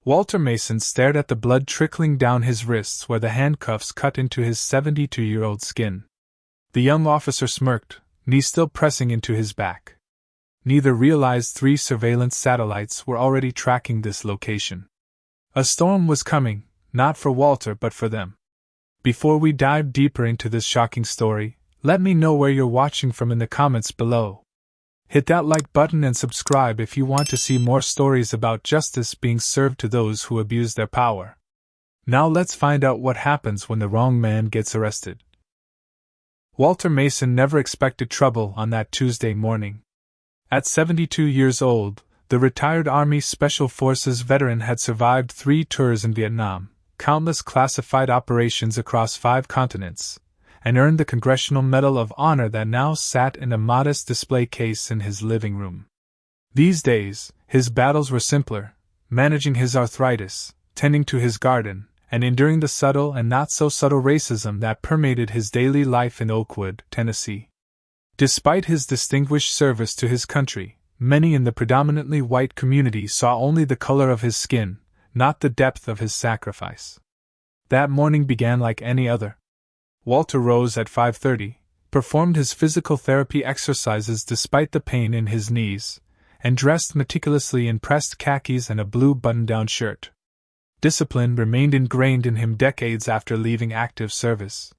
Walter Mason stared at the blood trickling down his wrists where the handcuffs cut into his 72-year-old skin. The young officer smirked, knee still pressing into his back. Neither realized 3 surveillance satellites were already tracking this location. A storm was coming, not for Walter but for them. Before we dive deeper into this shocking story, let me know where you're watching from in the comments below. Hit that like button and subscribe if you want to see more stories about justice being served to those who abuse their power. Now let's find out what happens when the wrong man gets arrested. Walter Mason never expected trouble on that Tuesday morning. At 72 years old, the retired Army Special Forces veteran had survived 3 tours in Vietnam, countless classified operations across 5 continents, and earned the Congressional Medal of Honor that now sat in a modest display case in his living room. These days, his battles were simpler: managing his arthritis, tending to his garden, and enduring the subtle and not-so-subtle racism that permeated his daily life in Oakwood, Tennessee. Despite his distinguished service to his country, many in the predominantly white community saw only the color of his skin, not the depth of his sacrifice. That morning began like any other. Walter rose at 5:30, performed his physical therapy exercises despite the pain in his knees, and dressed meticulously in pressed khakis and a blue button-down shirt. Discipline remained ingrained in him decades after leaving active service.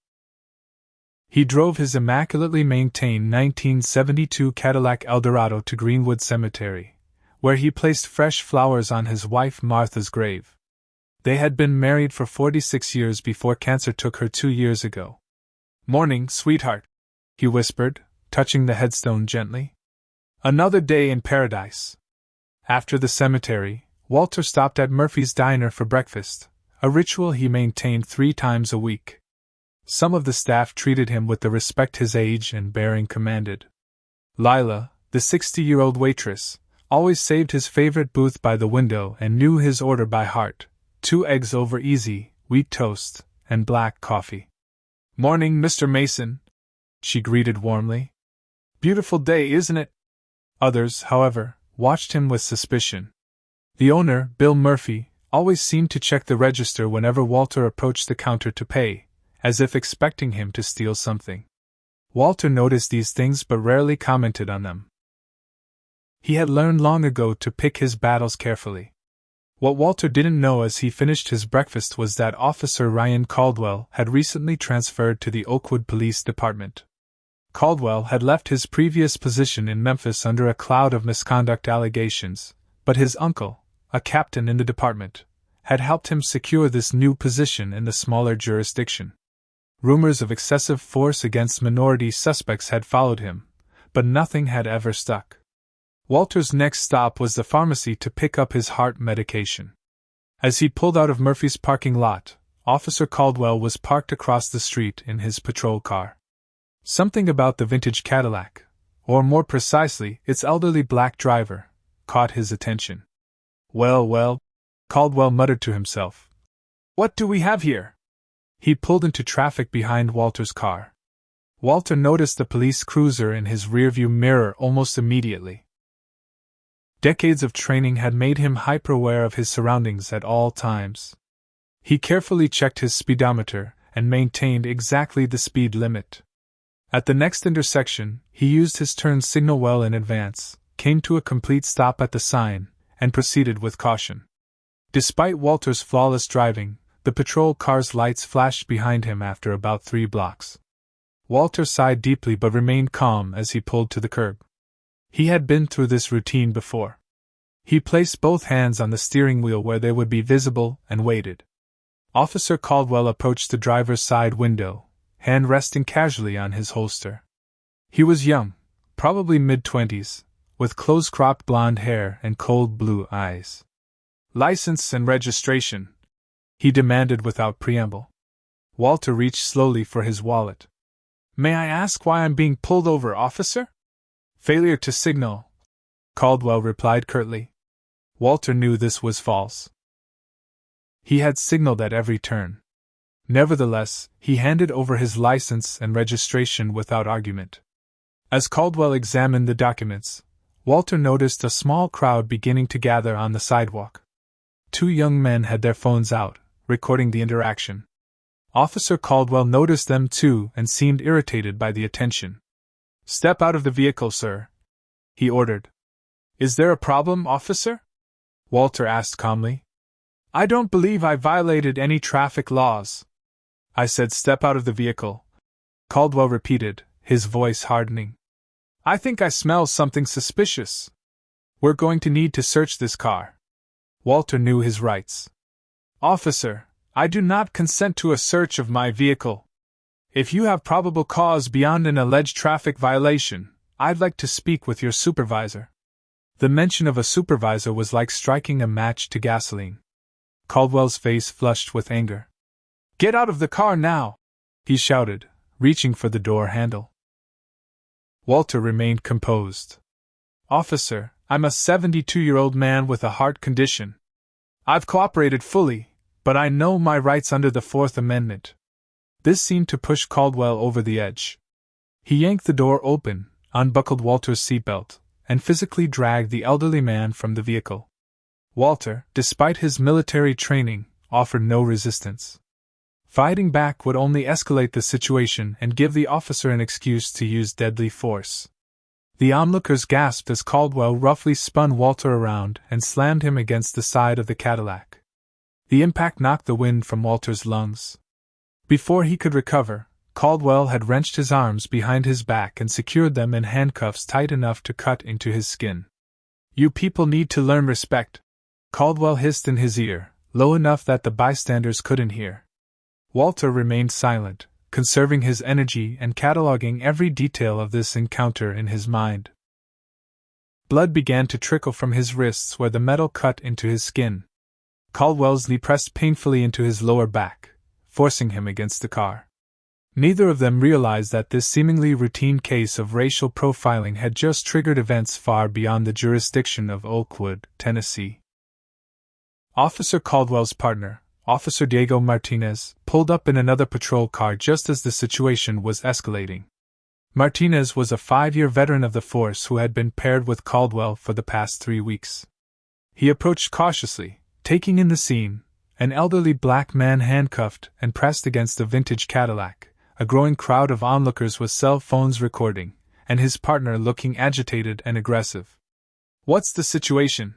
He drove his immaculately maintained 1972 Cadillac Eldorado to Greenwood Cemetery, where he placed fresh flowers on his wife Martha's grave. They had been married for 46 years before cancer took her 2 years ago. "Morning, sweetheart," he whispered, touching the headstone gently. "Another day in paradise." After the cemetery, Walter stopped at Murphy's Diner for breakfast, a ritual he maintained 3 times a week. Some of the staff treated him with the respect his age and bearing commanded. Lila, the 60-year-old waitress, always saved his favorite booth by the window and knew his order by heart: 2 eggs over easy, wheat toast, and black coffee. "Morning, Mr. Mason," she greeted warmly. "Beautiful day, isn't it?" Others, however, watched him with suspicion. The owner, Bill Murphy, always seemed to check the register whenever Walter approached the counter to pay, as if expecting him to steal something. Walter noticed these things but rarely commented on them. He had learned long ago to pick his battles carefully. What Walter didn't know as he finished his breakfast was that Officer Ryan Caldwell had recently transferred to the Oakwood Police Department. Caldwell had left his previous position in Memphis under a cloud of misconduct allegations, but his uncle, a captain in the department, had helped him secure this new position in the smaller jurisdiction. Rumors of excessive force against minority suspects had followed him, but nothing had ever stuck. Walter's next stop was the pharmacy to pick up his heart medication. As he pulled out of Murphy's parking lot, Officer Caldwell was parked across the street in his patrol car. Something about the vintage Cadillac, or more precisely, its elderly black driver, caught his attention. Well, Caldwell muttered to himself. "What do we have here?" He pulled into traffic behind Walter's car. Walter noticed the police cruiser in his rearview mirror almost immediately. Decades of training had made him hyper-aware of his surroundings at all times. He carefully checked his speedometer and maintained exactly the speed limit. At the next intersection, he used his turn signal well in advance, came to a complete stop at the sign, and proceeded with caution. Despite Walter's flawless driving, the patrol car's lights flashed behind him after about 3 blocks. Walter sighed deeply but remained calm as he pulled to the curb. He had been through this routine before. He placed both hands on the steering wheel where they would be visible and waited. Officer Caldwell approached the driver's side window, hand resting casually on his holster. He was young, probably mid-20s, with close-cropped blonde hair and cold blue eyes. "License and registration," he demanded without preamble. Walter reached slowly for his wallet. "May I ask why I'm being pulled over, officer?" "Failure to signal," Caldwell replied curtly. Walter knew this was false. He had signaled at every turn. Nevertheless, he handed over his license and registration without argument. As Caldwell examined the documents, Walter noticed a small crowd beginning to gather on the sidewalk. Two young men had their phones out, recording the interaction. Officer Caldwell noticed them too and seemed irritated by the attention. "Step out of the vehicle, sir," he ordered. "Is there a problem, officer?" Walter asked calmly. "I don't believe I violated any traffic laws." "I said step out of the vehicle," Caldwell repeated, his voice hardening. "I think I smell something suspicious. We're going to need to search this car." Walter knew his rights. "Officer, I do not consent to a search of my vehicle. If you have probable cause beyond an alleged traffic violation, I'd like to speak with your supervisor." The mention of a supervisor was like striking a match to gasoline. Caldwell's face flushed with anger. "Get out of the car now!" he shouted, reaching for the door handle. Walter remained composed. "Officer, I'm a 72-year-old man with a heart condition. I've cooperated fully, but I know my rights under the Fourth Amendment." This seemed to push Caldwell over the edge. He yanked the door open, unbuckled Walter's seatbelt, and physically dragged the elderly man from the vehicle. Walter, despite his military training, offered no resistance. Fighting back would only escalate the situation and give the officer an excuse to use deadly force. The onlookers gasped as Caldwell roughly spun Walter around and slammed him against the side of the Cadillac. The impact knocked the wind from Walter's lungs. Before he could recover, Caldwell had wrenched his arms behind his back and secured them in handcuffs tight enough to cut into his skin. "You people need to learn respect," Caldwell hissed in his ear, low enough that the bystanders couldn't hear. Walter remained silent, conserving his energy and cataloging every detail of this encounter in his mind. Blood began to trickle from his wrists where the metal cut into his skin. Caldwell's knee pressed painfully into his lower back, forcing him against the car. Neither of them realized that this seemingly routine case of racial profiling had just triggered events far beyond the jurisdiction of Oakwood, Tennessee. Officer Caldwell's partner, Officer Diego Martinez, pulled up in another patrol car just as the situation was escalating. Martinez was a 5-year veteran of the force who had been paired with Caldwell for the past 3 weeks. He approached cautiously, taking in the scene: an elderly black man handcuffed and pressed against a vintage Cadillac, a growing crowd of onlookers with cell phones recording, and his partner looking agitated and aggressive. "What's the situation?"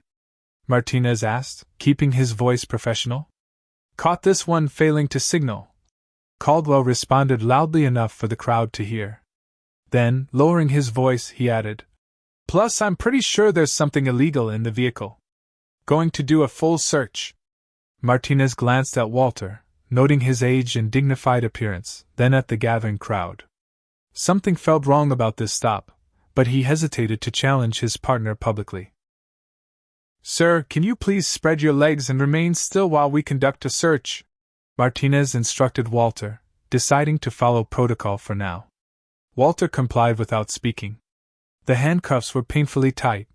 Martinez asked, keeping his voice professional. "Caught this one failing to signal," Caldwell responded loudly enough for the crowd to hear. Then, lowering his voice, he added, "Plus, I'm pretty sure there's something illegal in the vehicle. Going to do a full search." Martinez glanced at Walter, noting his age and dignified appearance, then at the gathering crowd. Something felt wrong about this stop, but he hesitated to challenge his partner publicly. "Sir, can you please spread your legs and remain still while we conduct a search?" Martinez instructed Walter, deciding to follow protocol for now. Walter complied without speaking. The handcuffs were painfully tight,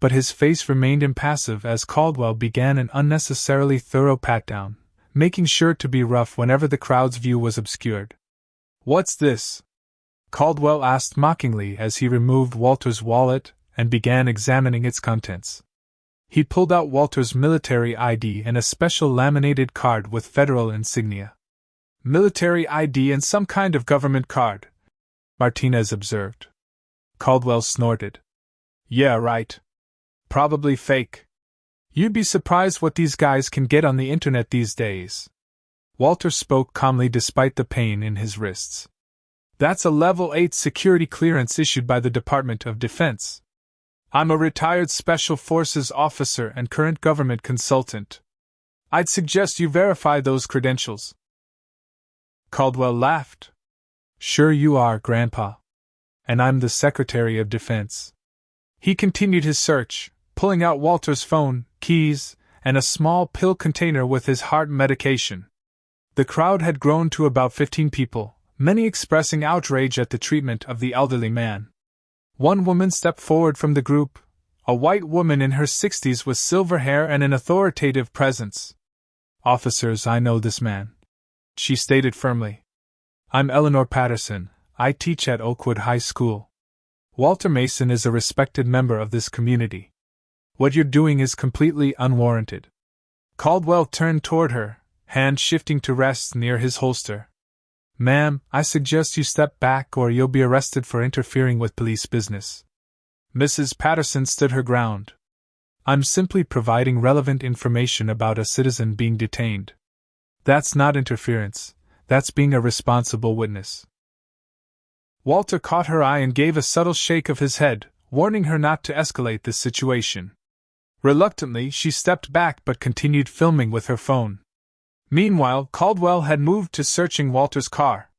but his face remained impassive as Caldwell began an unnecessarily thorough pat-down, making sure to be rough whenever the crowd's view was obscured. "What's this?" Caldwell asked mockingly as he removed Walter's wallet and began examining its contents. He pulled out Walter's military ID and a special laminated card with federal insignia. "Military ID and some kind of government card," Martinez observed. Caldwell snorted. "Yeah, right. Probably fake. You'd be surprised what these guys can get on the internet these days." Walter spoke calmly despite the pain in his wrists. "That's a Level 8 security clearance issued by the Department of Defense. I'm a retired Special Forces officer and current government consultant. I'd suggest you verify those credentials." Caldwell laughed. "Sure you are, Grandpa. And I'm the Secretary of Defense." He continued his search, pulling out Walter's phone, keys, and a small pill container with his heart medication. The crowd had grown to about 15 people, many expressing outrage at the treatment of the elderly man. One woman stepped forward from the group, a white woman in her 60s with silver hair and an authoritative presence. "Officers, I know this man," she stated firmly. "I'm Eleanor Patterson. I teach at Oakwood High School. Walter Mason is a respected member of this community. What you're doing is completely unwarranted." Caldwell turned toward her, hand shifting to rest near his holster. "Ma'am, I suggest you step back or you'll be arrested for interfering with police business." Mrs. Patterson stood her ground. "I'm simply providing relevant information about a citizen being detained." "That's not interference. That's being a responsible witness." Walter caught her eye and gave a subtle shake of his head, warning her not to escalate this situation. Reluctantly, she stepped back but continued filming with her phone. Meanwhile, Caldwell had moved to searching Walter's car.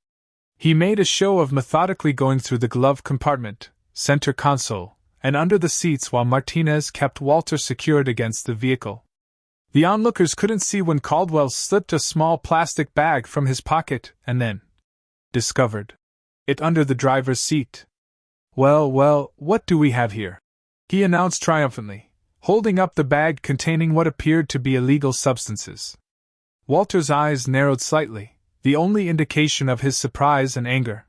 He made a show of methodically going through the glove compartment, center console, and under the seats while Martinez kept Walter secured against the vehicle. The onlookers couldn't see when Caldwell slipped a small plastic bag from his pocket and then discovered it under the driver's seat. Well, what do we have here?" he announced triumphantly, holding up the bag containing what appeared to be illegal substances. Walter's eyes narrowed slightly, the only indication of his surprise and anger.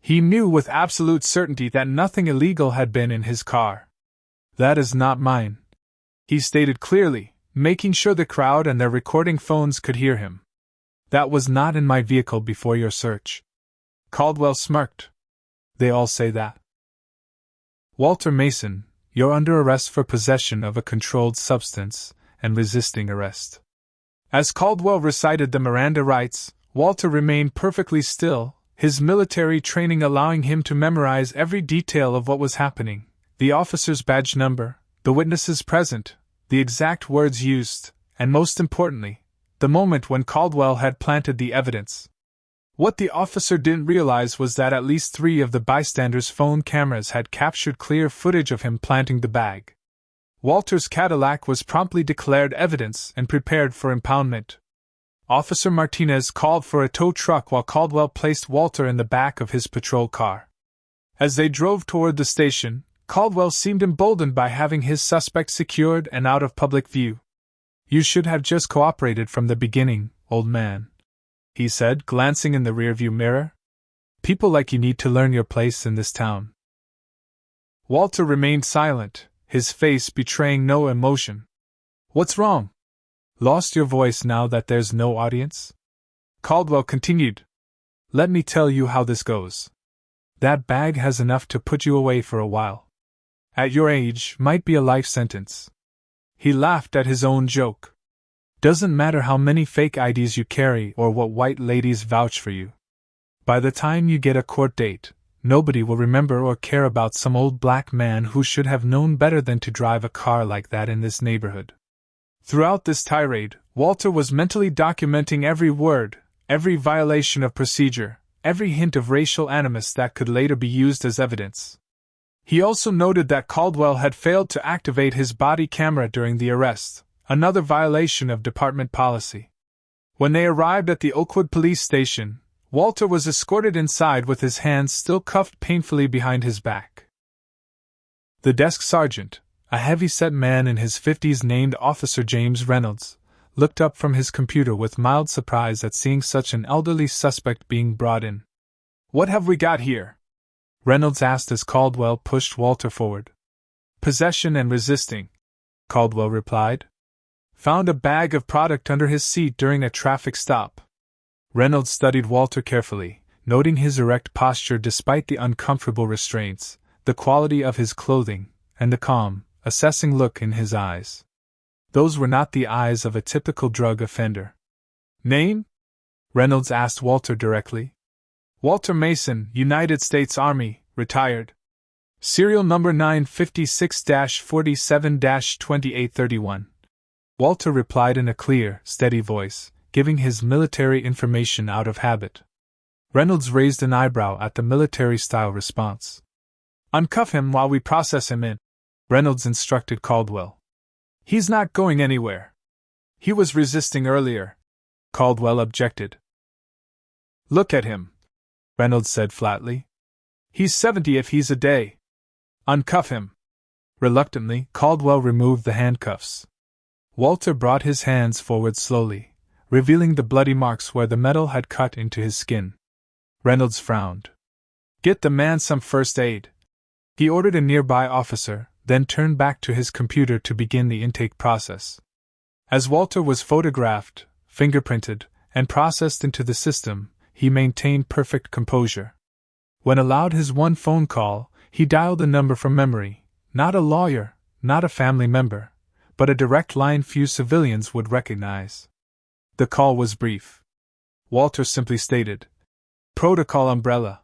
He knew with absolute certainty that nothing illegal had been in his car. "That is not mine," he stated clearly, making sure the crowd and their recording phones could hear him. "That was not in my vehicle before your search." Caldwell smirked. "They all say that." "Walter Mason, you're under arrest for possession of a controlled substance and resisting arrest." As Caldwell recited the Miranda rights, Walter remained perfectly still, his military training allowing him to memorize every detail of what was happening: the officer's badge number, the witnesses present, the exact words used, and most importantly, the moment when Caldwell had planted the evidence. What the officer didn't realize was that at least 3 of the bystanders' phone cameras had captured clear footage of him planting the bag. Walter's Cadillac was promptly declared evidence and prepared for impoundment. Officer Martinez called for a tow truck while Caldwell placed Walter in the back of his patrol car. As they drove toward the station, Caldwell seemed emboldened by having his suspect secured and out of public view. "You should have just cooperated from the beginning, old man," he said, glancing in the rearview mirror. "People like you need to learn your place in this town." Walter remained silent, his face betraying no emotion. "What's wrong? Lost your voice now that there's no audience?" Caldwell continued. "Let me tell you how this goes. That bag has enough to put you away for a while. At your age, might be a life sentence." He laughed at his own joke. "Doesn't matter how many fake IDs you carry or what white ladies vouch for you. By the time you get a court date, nobody will remember or care about some old black man who should have known better than to drive a car like that in this neighborhood." Throughout this tirade, Walter was mentally documenting every word, every violation of procedure, every hint of racial animus that could later be used as evidence. He also noted that Caldwell had failed to activate his body camera during the arrest, another violation of department policy. When they arrived at the Oakwood police station, Walter was escorted inside with his hands still cuffed painfully behind his back. The desk sergeant, a heavy-set man in his 50s named Officer James Reynolds, looked up from his computer with mild surprise at seeing such an elderly suspect being brought in. "What have we got here?" Reynolds asked as Caldwell pushed Walter forward. "Possession and resisting," Caldwell replied. "Found a bag of product under his seat during a traffic stop." Reynolds studied Walter carefully, noting his erect posture despite the uncomfortable restraints, the quality of his clothing, and the calm, assessing look in his eyes. Those were not the eyes of a typical drug offender. "Name?" Reynolds asked Walter directly. "Walter Mason, United States Army, retired. Serial number 956-47-2831. Walter replied in a clear, steady voice, giving his military information out of habit. Reynolds raised an eyebrow at the military-style response. "Uncuff him while we process him in," Reynolds instructed Caldwell. "He's not going anywhere." "He was resisting earlier," Caldwell objected. "Look at him," Reynolds said flatly. "He's 70 if he's a day. Uncuff him." Reluctantly, Caldwell removed the handcuffs. Walter brought his hands forward slowly, revealing the bloody marks where the metal had cut into his skin. Reynolds frowned. "Get the man some first aid," he ordered a nearby officer, then turned back to his computer to begin the intake process. As Walter was photographed, fingerprinted, and processed into the system, he maintained perfect composure. When allowed his one phone call, he dialed a number from memory, not a lawyer, not a family member, but a direct line few civilians would recognize. The call was brief. Walter simply stated, "Protocol Umbrella.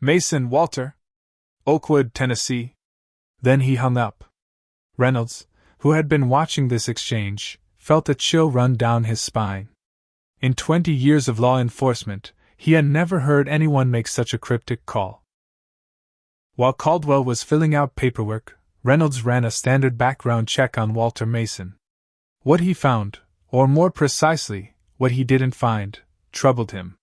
Mason, Walter. Oakwood, Tennessee." Then he hung up. Reynolds, who had been watching this exchange, felt a chill run down his spine. In 20 years of law enforcement, he had never heard anyone make such a cryptic call. While Caldwell was filling out paperwork, Reynolds ran a standard background check on Walter Mason. What he found, or more precisely, what he didn't find, troubled him.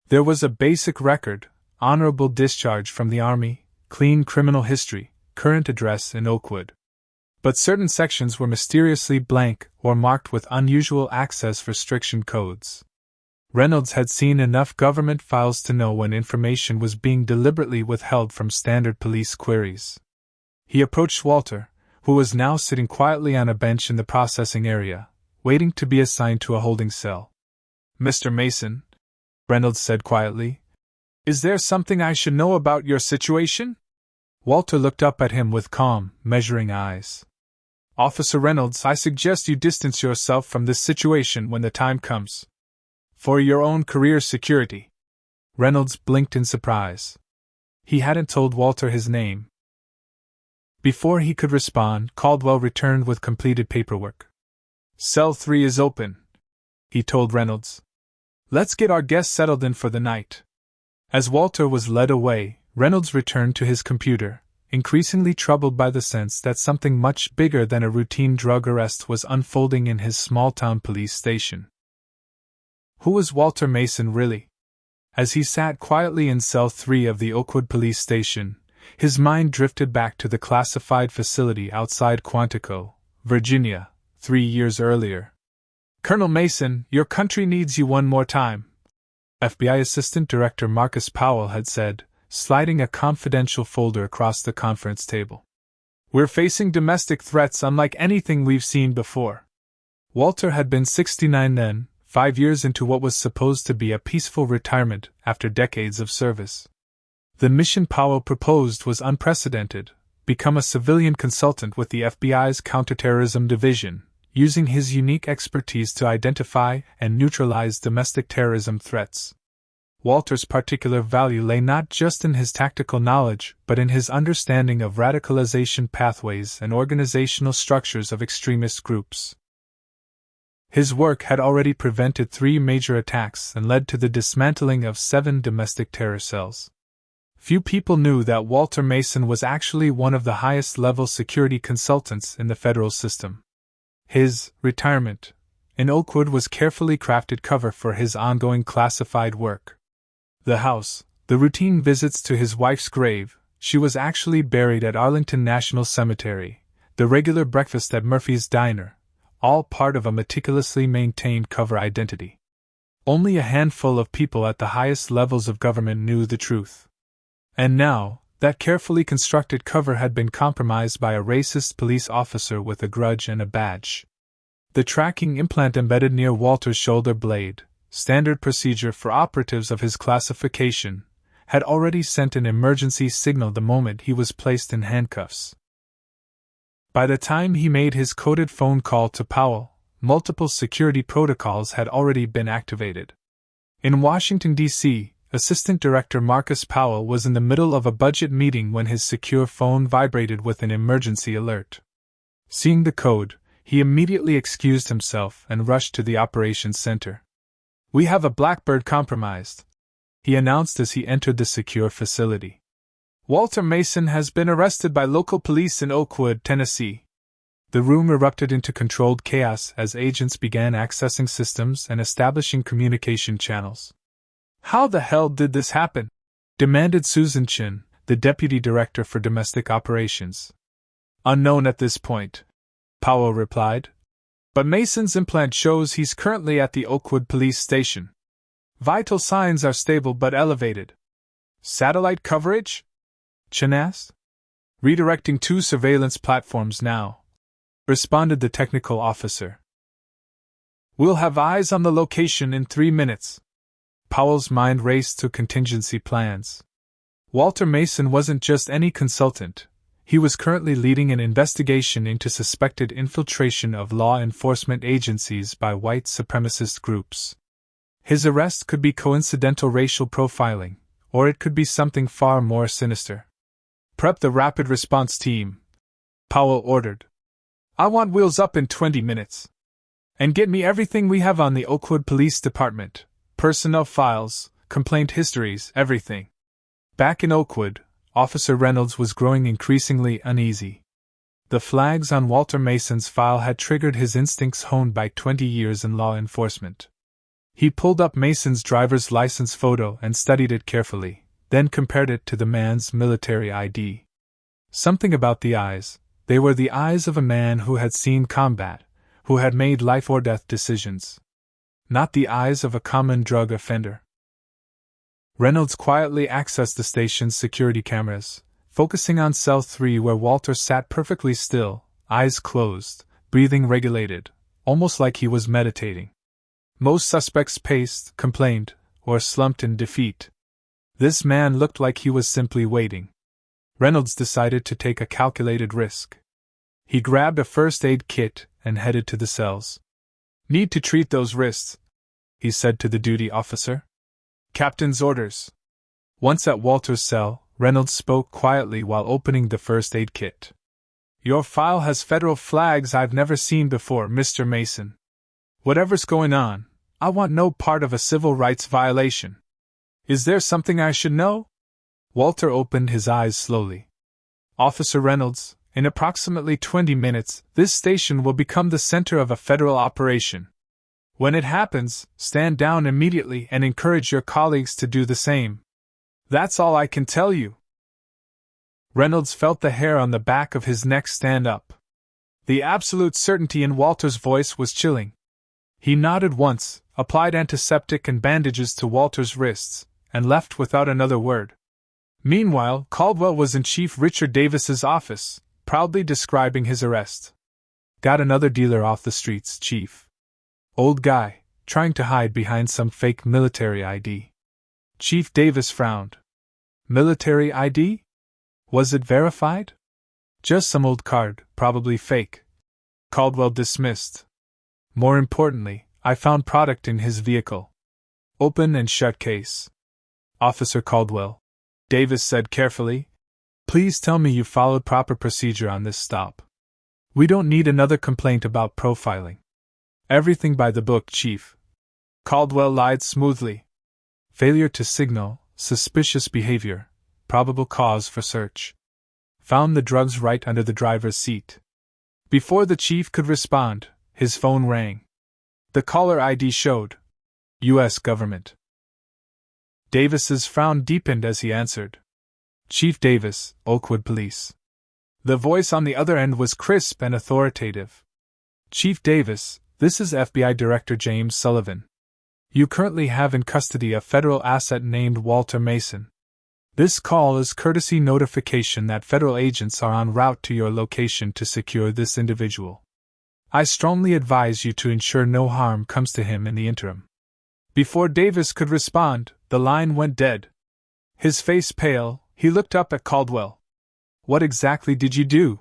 There was a basic record, honorable discharge from the Army, clean criminal history, current address in Oakwood. But certain sections were mysteriously blank or marked with unusual access restriction codes. Reynolds had seen enough government files to know when information was being deliberately withheld from standard police queries. He approached Walter, who was now sitting quietly on a bench in the processing area, waiting to be assigned to a holding cell. "Mr. Mason," Reynolds said quietly, "is there something I should know about your situation?" Walter looked up at him with calm, measuring eyes. "Officer Reynolds, I suggest you distance yourself from this situation when the time comes. For your own career security." Reynolds blinked in surprise. He hadn't told Walter his name. Before he could respond, Caldwell returned with completed paperwork. "Cell 3 is open," he told Reynolds. "Let's get our guest settled in for the night." As Walter was led away, Reynolds returned to his computer, increasingly troubled by the sense that something much bigger than a routine drug arrest was unfolding in his small-town police station. Who was Walter Mason really? As he sat quietly in cell 3 of the Oakwood police station, his mind drifted back to the classified facility outside Quantico, Virginia, 3 years earlier. "Colonel Mason, your country needs you one more time," FBI Assistant Director Marcus Powell had said, sliding a confidential folder across the conference table. "We're facing domestic threats unlike anything we've seen before." Walter had been 69 then, 5 years into what was supposed to be a peaceful retirement after decades of service. The mission Powell proposed was unprecedented: become a civilian consultant with the FBI's counterterrorism division, using his unique expertise to identify and neutralize domestic terrorism threats. Walter's particular value lay not just in his tactical knowledge, but in his understanding of radicalization pathways and organizational structures of extremist groups. His work had already prevented 3 major attacks and led to the dismantling of 7 domestic terror cells. Few people knew that Walter Mason was actually one of the highest-level security consultants in the federal system. His retirement in Oakwood was carefully crafted cover for his ongoing classified work. The house, the routine visits to his wife's grave — she was actually buried at Arlington National Cemetery — the regular breakfast at Murphy's Diner, all part of a meticulously maintained cover identity. Only a handful of people at the highest levels of government knew the truth. And now, that carefully constructed cover had been compromised by a racist police officer with a grudge and a badge. The tracking implant embedded near Walter's shoulder blade, standard procedure for operatives of his classification, had already sent an emergency signal the moment he was placed in handcuffs. By the time he made his coded phone call to Powell, multiple security protocols had already been activated. In Washington, D.C., Assistant Director Marcus Powell was in the middle of a budget meeting when his secure phone vibrated with an emergency alert. Seeing the code, he immediately excused himself and rushed to the operations center. "We have a Blackbird compromised," he announced as he entered the secure facility. "Walter Mason has been arrested by local police in Oakwood, Tennessee." The room erupted into controlled chaos as agents began accessing systems and establishing communication channels. "How the hell did this happen?" demanded Susan Chin, the Deputy Director for Domestic Operations. "Unknown at this point," Powell replied. "But Mason's implant shows he's currently at the Oakwood police station. Vital signs are stable but elevated." "Satellite coverage?" Chin asked. "Redirecting 2 surveillance platforms now," responded the technical officer. We'll have eyes on the location in 3 minutes. Powell's mind raced to contingency plans. Walter Mason wasn't just any consultant. He was currently leading an investigation into suspected infiltration of law enforcement agencies by white supremacist groups. His arrest could be coincidental racial profiling, or it could be something far more sinister. Prep the rapid response team, Powell ordered. I want wheels up in 20 minutes. And get me everything we have on the Oakwood Police Department, personnel files, complaint histories, everything. Back in Oakwood, Officer Reynolds was growing increasingly uneasy. The flags on Walter Mason's file had triggered his instincts honed by 20 years in law enforcement. He pulled up Mason's driver's license photo and studied it carefully, then compared it to the man's military ID. Something about the eyes. They were the eyes of a man who had seen combat, who had made life-or-death decisions. Not the eyes of a common drug offender. Reynolds quietly accessed the station's security cameras, focusing on cell 3 where Walter sat perfectly still, eyes closed, breathing regulated, almost like he was meditating. Most suspects paced, complained, or slumped in defeat. This man looked like he was simply waiting. Reynolds decided to take a calculated risk. He grabbed a first aid kit and headed to the cells. Need to treat those wrists, he said to the duty officer. Captain's orders. Once at Walter's cell, Reynolds spoke quietly while opening the first aid kit. Your file has federal flags I've never seen before, Mr. Mason. Whatever's going on, I want no part of a civil rights violation. Is there something I should know? Walter opened his eyes slowly. Officer Reynolds, in approximately 20 minutes, this station will become the center of a federal operation. When it happens, stand down immediately and encourage your colleagues to do the same. That's all I can tell you. Reynolds felt the hair on the back of his neck stand up. The absolute certainty in Walter's voice was chilling. He nodded once, applied antiseptic and bandages to Walter's wrists, and left without another word. Meanwhile, Caldwell was in Chief Richard Davis's office, proudly describing his arrest. Got another dealer off the streets, Chief. Old guy, trying to hide behind some fake military ID. Chief Davis frowned. Military ID? Was it verified? Just some old card, probably fake. Caldwell dismissed. More importantly, I found product in his vehicle. Open and shut case. Officer Caldwell, Davis said carefully, please tell me you followed proper procedure on this stop. We don't need another complaint about profiling. Everything by the book, Chief. Caldwell lied smoothly. Failure to signal, suspicious behavior, probable cause for search. Found the drugs right under the driver's seat. Before the chief could respond, his phone rang. The caller ID showed U.S. government. Davis's frown deepened as he answered. Chief Davis, Oakwood Police. The voice on the other end was crisp and authoritative. Chief Davis, this is FBI Director James Sullivan. You currently have in custody a federal asset named Walter Mason. This call is courtesy notification that federal agents are en route to your location to secure this individual. I strongly advise you to ensure no harm comes to him in the interim. Before Davis could respond, the line went dead. His face pale, he looked up at Caldwell. What exactly did you do?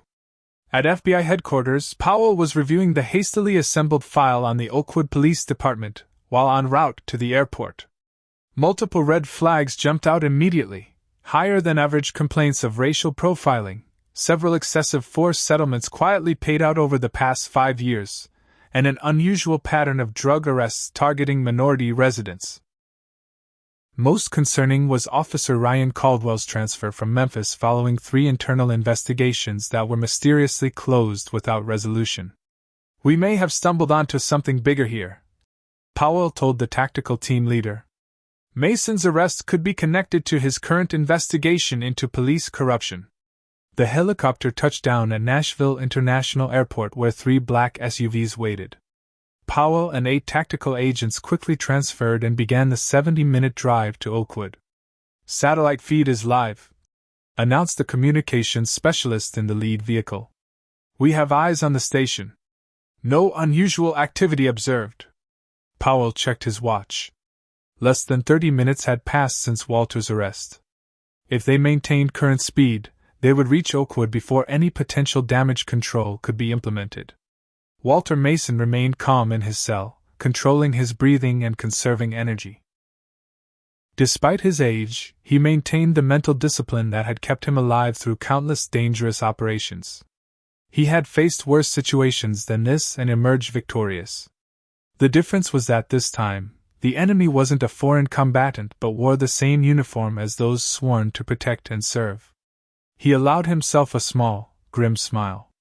At FBI headquarters, Powell was reviewing the hastily assembled file on the Oakwood Police Department, while en route to the airport. Multiple red flags jumped out immediately, higher than average complaints of racial profiling, several excessive force settlements quietly paid out over the past 5 years, and an unusual pattern of drug arrests targeting minority residents. Most concerning was Officer Ryan Caldwell's transfer from Memphis following 3 internal investigations that were mysteriously closed without resolution. We may have stumbled onto something bigger here, Powell told the tactical team leader. Mason's arrest could be connected to his current investigation into police corruption. The helicopter touched down at Nashville International Airport where 3 black SUVs waited. Powell and 8 tactical agents quickly transferred and began the 70-minute drive to Oakwood. Satellite feed is live, announced the communications specialist in the lead vehicle. We have eyes on the station. No unusual activity observed. Powell checked his watch. Less than 30 minutes had passed since Walter's arrest. If they maintained current speed, they would reach Oakwood before any potential damage control could be implemented. Walter Mason remained calm in his cell, controlling his breathing and conserving energy. Despite his age, he maintained the mental discipline that had kept him alive through countless dangerous operations. He had faced worse situations than this and emerged victorious. The difference was that this time, the enemy wasn't a foreign combatant but wore the same uniform as those sworn to protect and serve. He allowed himself a small, grim smile.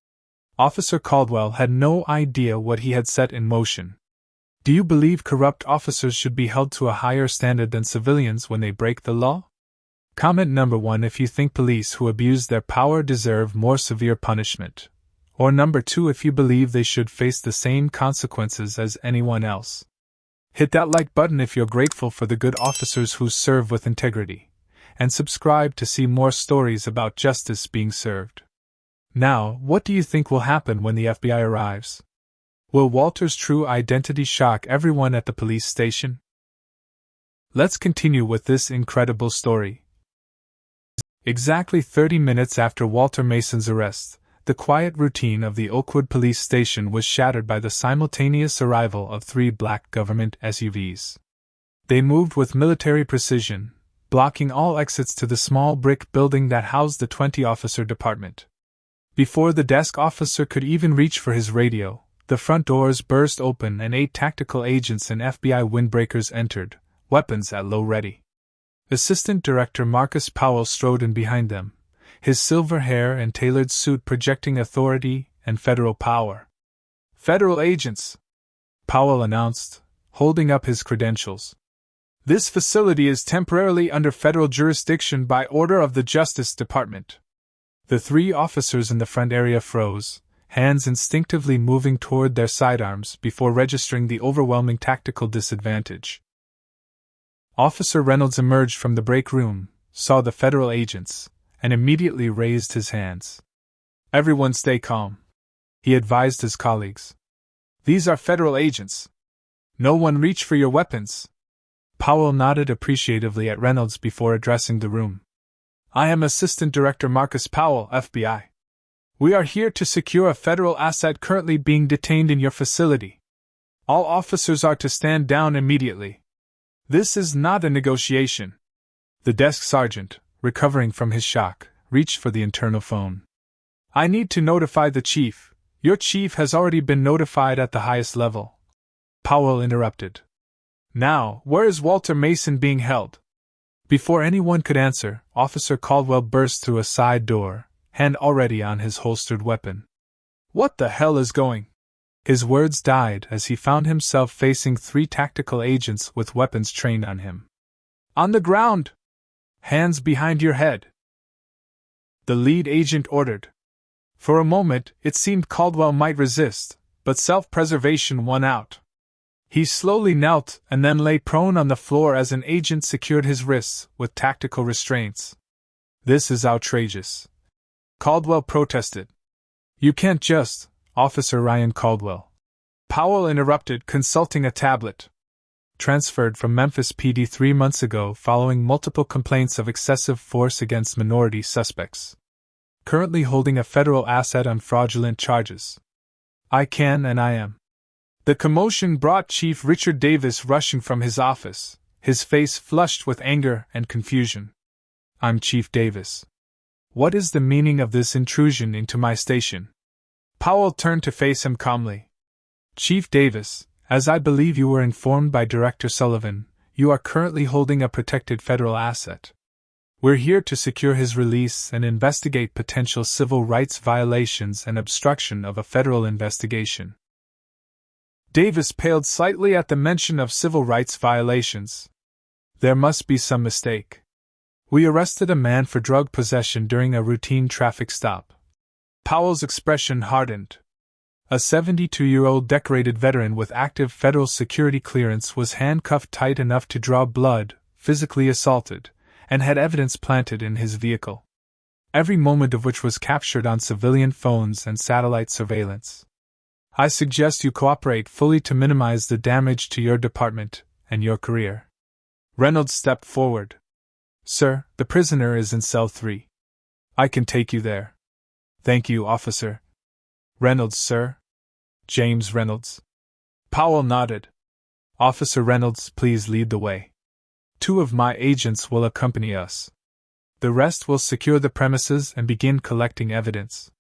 Officer Caldwell had no idea what he had set in motion. Do you believe corrupt officers should be held to a higher standard than civilians when they break the law? Comment number 1 if you think police who abuse their power deserve more severe punishment. Or number 2 if you believe they should face the same consequences as anyone else. Hit that like button if you're grateful for the good officers who serve with integrity. And subscribe to see more stories about justice being served. Now, what do you think will happen when the FBI arrives? Will Walter's true identity shock everyone at the police station? Let's continue with this incredible story. Exactly 30 minutes after Walter Mason's arrest, the quiet routine of the Oakwood police station was shattered by the simultaneous arrival of 3 black government SUVs. They moved with military precision, blocking all exits to the small brick building that housed the 20-officer department. Before the desk officer could even reach for his radio, the front doors burst open and 8 tactical agents and FBI windbreakers entered, weapons at low ready. Assistant Director Marcus Powell strode in behind them, his silver hair and tailored suit projecting authority and federal power. "Federal agents," Powell announced, holding up his credentials. "This facility is temporarily under federal jurisdiction by order of the Justice Department." The 3 officers in the front area froze, hands instinctively moving toward their sidearms before registering the overwhelming tactical disadvantage. Officer Reynolds emerged from the break room, saw the federal agents, and immediately raised his hands. "Everyone stay calm," he advised his colleagues. "These are federal agents. No one reach for your weapons." Powell nodded appreciatively at Reynolds before addressing the room. "I am Assistant Director Marcus Powell, FBI. We are here to secure a federal asset currently being detained in your facility. All officers are to stand down immediately. This is not a negotiation." The desk sergeant, recovering from his shock, reached for the internal phone. "I need to notify the chief. Your chief has already been notified at the highest level." Powell interrupted. "Now, where is Walter Mason being held?" Before anyone could answer, Officer Caldwell burst through a side door, hand already on his holstered weapon. "What the hell is going?" His words died as he found himself facing 3 tactical agents with weapons trained on him. "On the ground! Hands behind your head!" the lead agent ordered. For a moment, it seemed Caldwell might resist, but self-preservation won out. He slowly knelt and then lay prone on the floor as an agent secured his wrists with tactical restraints. "This is outrageous," Caldwell protested. "You can't just, Officer Ryan Caldwell," Powell interrupted, consulting a tablet. "Transferred from Memphis PD 3 months ago following multiple complaints of excessive force against minority suspects. Currently holding a federal asset on fraudulent charges. I can and I am." The commotion brought Chief Richard Davis rushing from his office, his face flushed with anger and confusion. "I'm Chief Davis. What is the meaning of this intrusion into my station?" Powell turned to face him calmly. "Chief Davis, as I believe you were informed by Director Sullivan, you are currently holding a protected federal asset. We're here to secure his release and investigate potential civil rights violations and obstruction of a federal investigation." Davis paled slightly at the mention of civil rights violations. "There must be some mistake. We arrested a man for drug possession during a routine traffic stop." Powell's expression hardened. A 72-year-old decorated veteran with active federal security clearance was handcuffed tight enough to draw blood, physically assaulted, and had evidence planted in his vehicle, every moment of which was captured on civilian phones and satellite surveillance. I suggest you cooperate fully to minimize the damage to your department and your career. Reynolds stepped forward. Sir, the prisoner is in cell 3. I can take you there. Thank you, officer. Reynolds, sir? James Reynolds. Powell nodded. Officer Reynolds, please lead the way. 2 of my agents will accompany us. The rest will secure the premises and begin collecting evidence.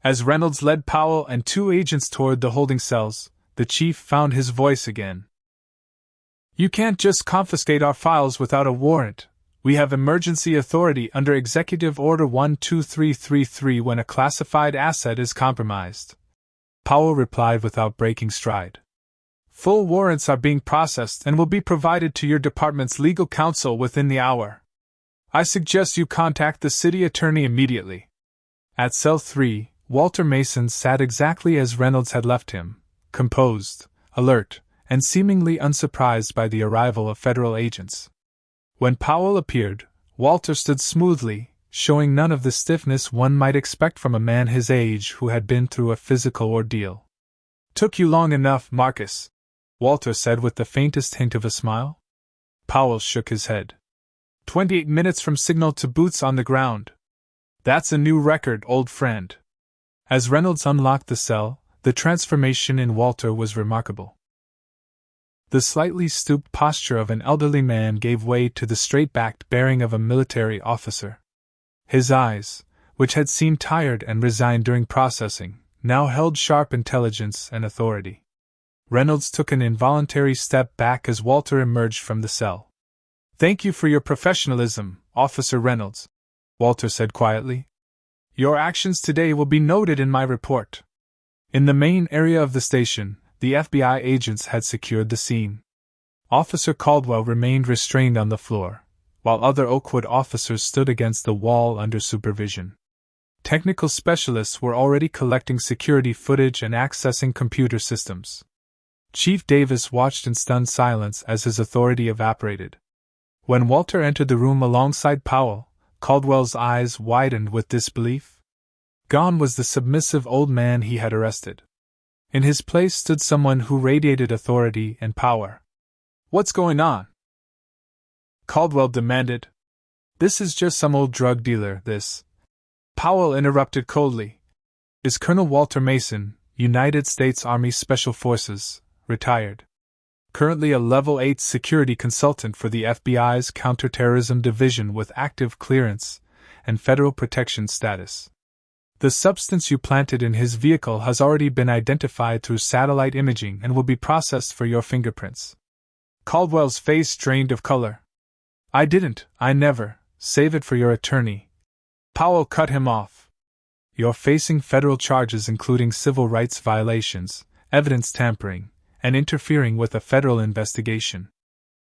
As Reynolds led Powell and 2 agents toward the holding cells, the chief found his voice again. You can't just confiscate our files without a warrant. We have emergency authority under Executive Order 12333 when a classified asset is compromised. Powell replied without breaking stride. Full warrants are being processed and will be provided to your department's legal counsel within the hour. I suggest you contact the city attorney immediately. At cell 3, Walter Mason sat exactly as Reynolds had left him, composed, alert, and seemingly unsurprised by the arrival of federal agents. When Powell appeared, Walter stood smoothly, showing none of the stiffness one might expect from a man his age who had been through a physical ordeal. Took you long enough, Marcus, Walter said with the faintest hint of a smile. Powell shook his head. 28 minutes from signal to boots on the ground. That's a new record, old friend. As Reynolds unlocked the cell, the transformation in Walter was remarkable. The slightly stooped posture of an elderly man gave way to the straight-backed bearing of a military officer. His eyes, which had seemed tired and resigned during processing, now held sharp intelligence and authority. Reynolds took an involuntary step back as Walter emerged from the cell. Thank you for your professionalism, Officer Reynolds, Walter said quietly. Your actions today will be noted in my report. In the main area of the station, the FBI agents had secured the scene. Officer Caldwell remained restrained on the floor, while other Oakwood officers stood against the wall under supervision. Technical specialists were already collecting security footage and accessing computer systems. Chief Davis watched in stunned silence as his authority evaporated. When Walter entered the room alongside Powell, Caldwell's eyes widened with disbelief. Gone was the submissive old man he had arrested. In his place stood someone who radiated authority and power. What's going on? Caldwell demanded. This is just some old drug dealer, this. Powell interrupted coldly. Is Colonel Walter Mason, United States Army Special Forces, retired. Currently a Level 8 security consultant for the FBI's Counterterrorism Division with active clearance and federal protection status. The substance you planted in his vehicle has already been identified through satellite imaging and will be processed for your fingerprints. Caldwell's face drained of color. I never. Save it for your attorney. Powell cut him off. You're facing federal charges including civil rights violations, evidence tampering, and interfering with a federal investigation.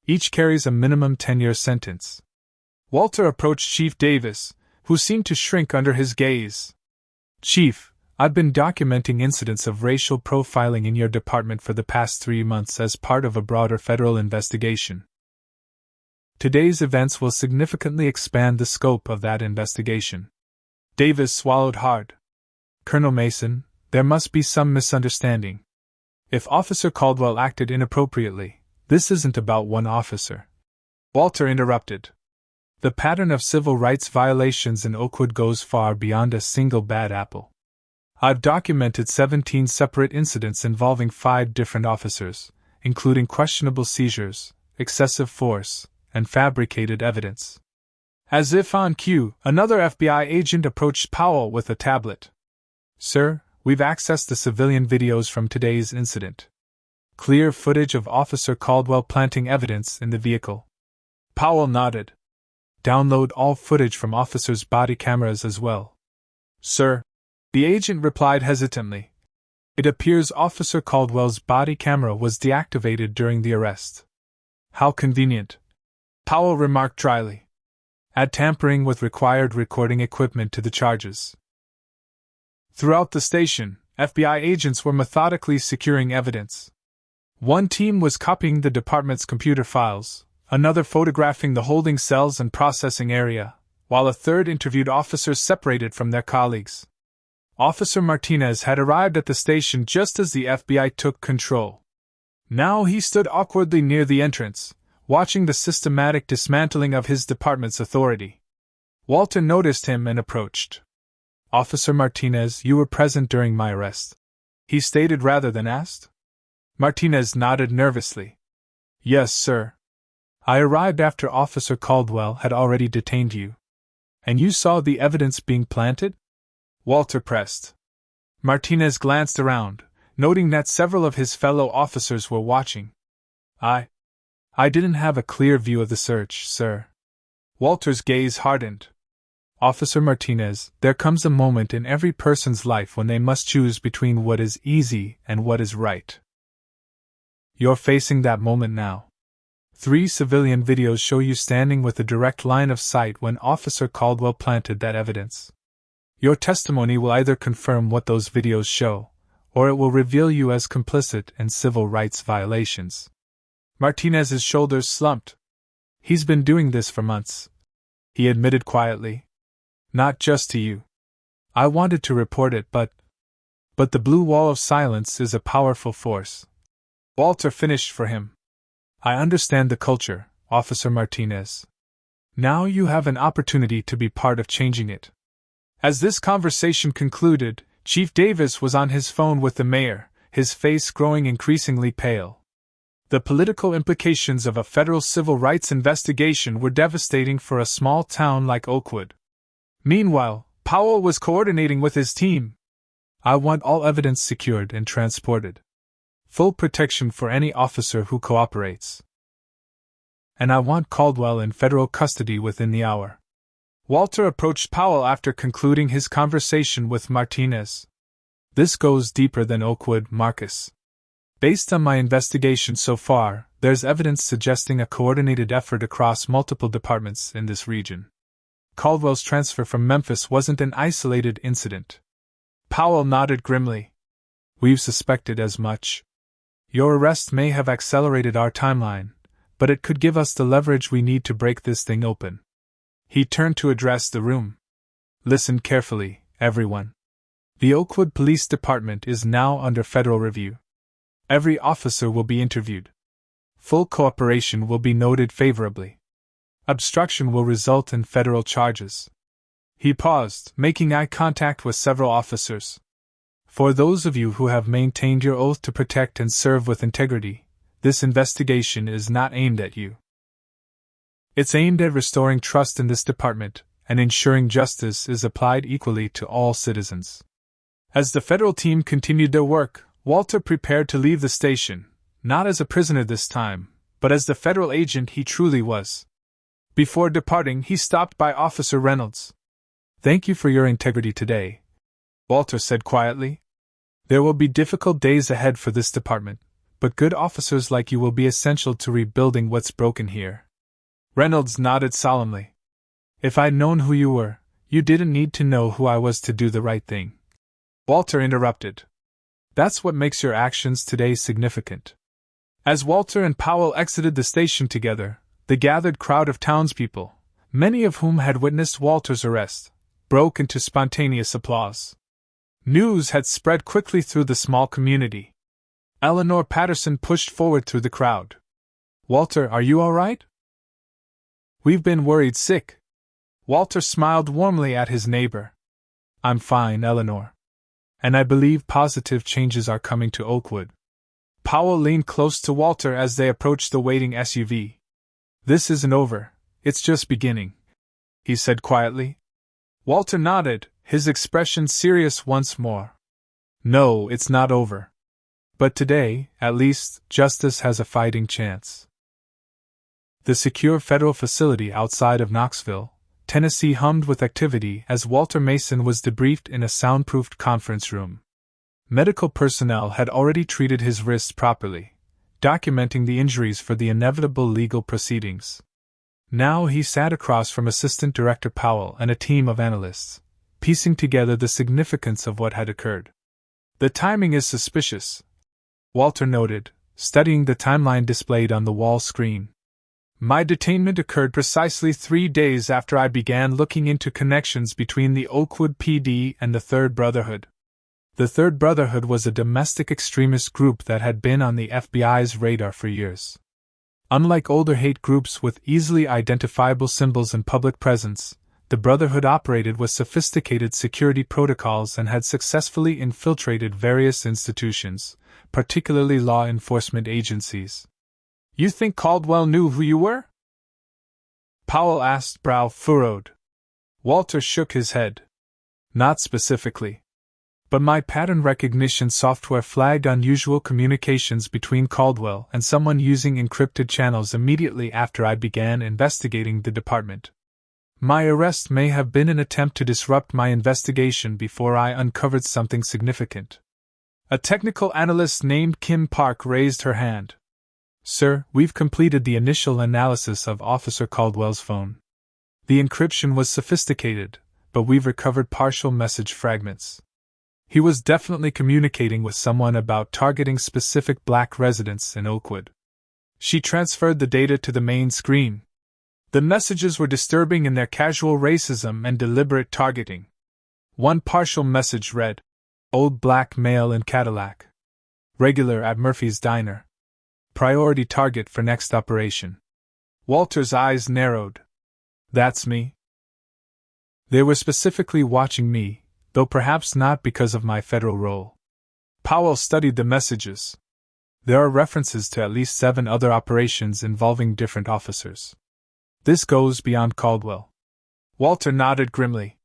Each carries a minimum 10-year sentence. Walter approached Chief Davis, who seemed to shrink under his gaze. Chief, I've been documenting incidents of racial profiling in your department for the past 3 months as part of a broader federal investigation. Today's events will significantly expand the scope of that investigation. Davis swallowed hard. Colonel Mason, there must be some misunderstanding. If Officer Caldwell acted inappropriately, this isn't about one officer. Walter interrupted. The pattern of civil rights violations in Oakwood goes far beyond a single bad apple. I've documented 17 separate incidents involving 5 different officers, including questionable seizures, excessive force, and fabricated evidence. As if on cue, another FBI agent approached Powell with a tablet. Sir, we've accessed the civilian videos from today's incident. Clear footage of Officer Caldwell planting evidence in the vehicle. Powell nodded. Download all footage from officers' body cameras as well. Sir, the agent replied hesitantly. It appears Officer Caldwell's body camera was deactivated during the arrest. How convenient, Powell remarked dryly. Add tampering with required recording equipment to the charges. Throughout the station, FBI agents were methodically securing evidence. One team was copying the department's computer files, another photographing the holding cells and processing area, while a third interviewed officers separated from their colleagues. Officer Martinez had arrived at the station just as the FBI took control. Now he stood awkwardly near the entrance, watching the systematic dismantling of his department's authority. Walter noticed him and approached. "Officer Martinez, you were present during my arrest," he stated rather than asked. Martinez nodded nervously. "Yes, sir. I arrived after Officer Caldwell had already detained you." "And you saw the evidence being planted?" Walter pressed. Martinez glanced around, noting that several of his fellow officers were watching. I didn't have a clear view of the search, sir." Walter's gaze hardened. "Officer Martinez, there comes a moment in every person's life when they must choose between what is easy and what is right. You're facing that moment now. 3 civilian videos show you standing with a direct line of sight when Officer Caldwell planted that evidence. Your testimony will either confirm what those videos show, or it will reveal you as complicit in civil rights violations." Martinez's shoulders slumped. "He's been doing this for months," he admitted quietly. "Not just to you. I wanted to report it, but the blue wall of silence is a powerful force." Walter finished for him. "I understand the culture, Officer Martinez. Now you have an opportunity to be part of changing it." As this conversation concluded, Chief Davis was on his phone with the mayor, his face growing increasingly pale. The political implications of a federal civil rights investigation were devastating for a small town like Oakwood. Meanwhile, Powell was coordinating with his team. "I want all evidence secured and transported. Full protection for any officer who cooperates. And I want Caldwell in federal custody within the hour." Walter approached Powell after concluding his conversation with Martinez. "This goes deeper than Oakwood, Marcus. Based on my investigation so far, there's evidence suggesting a coordinated effort across multiple departments in this region. Caldwell's transfer from Memphis wasn't an isolated incident." Powell nodded grimly. "We've suspected as much. Your arrest may have accelerated our timeline, but it could give us the leverage we need to break this thing open." He turned to address the room. "Listen carefully, everyone. The Oakwood Police Department is now under federal review. Every officer will be interviewed. Full cooperation will be noted favorably. Obstruction will result in federal charges." He paused, making eye contact with several officers. "For those of you who have maintained your oath to protect and serve with integrity, this investigation is not aimed at you. It's aimed at restoring trust in this department and ensuring justice is applied equally to all citizens." As the federal team continued their work, Walter prepared to leave the station, not as a prisoner this time, but as the federal agent he truly was. Before departing, he stopped by Officer Reynolds. "Thank you for your integrity today," Walter said quietly. "There will be difficult days ahead for this department, but good officers like you will be essential to rebuilding what's broken here." Reynolds nodded solemnly. "If I'd known who you were, you didn't need to know who I was to do the right thing." Walter interrupted. "That's what makes your actions today significant." As Walter and Powell exited the station together, the gathered crowd of townspeople, many of whom had witnessed Walter's arrest, broke into spontaneous applause. News had spread quickly through the small community. Eleanor Patterson pushed forward through the crowd. "Walter, are you all right?" "We've been worried sick." Walter smiled warmly at his neighbor. "I'm fine, Eleanor. And I believe positive changes are coming to Oakwood." Powell leaned close to Walter as they approached the waiting SUV. "This isn't over, it's just beginning," he said quietly. Walter nodded, his expression serious once more. "No, it's not over. But today, at least, justice has a fighting chance." The secure federal facility outside of Knoxville, Tennessee hummed with activity as Walter Mason was debriefed in a soundproofed conference room. Medical personnel had already treated his wrists properly, documenting the injuries for the inevitable legal proceedings. Now he sat across from Assistant Director Powell and a team of analysts, piecing together the significance of what had occurred. "The timing is suspicious," Walter noted, studying the timeline displayed on the wall screen. My detainment occurred precisely 3 days after I began looking into connections between the Oakwood PD and the Third Brotherhood. The Third Brotherhood was a domestic extremist group that had been on the FBI's radar for years. Unlike older hate groups with easily identifiable symbols and public presence, the Brotherhood operated with sophisticated security protocols and had successfully infiltrated various institutions, particularly law enforcement agencies. You think Caldwell knew who you were? Powell asked, brow furrowed. Walter shook his head. Not specifically. But my pattern recognition software flagged unusual communications between Caldwell and someone using encrypted channels immediately after I began investigating the department. My arrest may have been an attempt to disrupt my investigation before I uncovered something significant. A technical analyst named Kim Park raised her hand. Sir, we've completed the initial analysis of Officer Caldwell's phone. The encryption was sophisticated, but we've recovered partial message fragments. He was definitely communicating with someone about targeting specific black residents in Oakwood. She transferred the data to the main screen. The messages were disturbing in their casual racism and deliberate targeting. One partial message read, "Old black male in Cadillac. Regular at Murphy's Diner. Priority target for next operation." Walter's eyes narrowed. That's me. They were specifically watching me, though perhaps not because of my federal role. Powell studied the messages. There are references to at least 7 other operations involving different officers. This goes beyond Caldwell. Walter nodded grimly.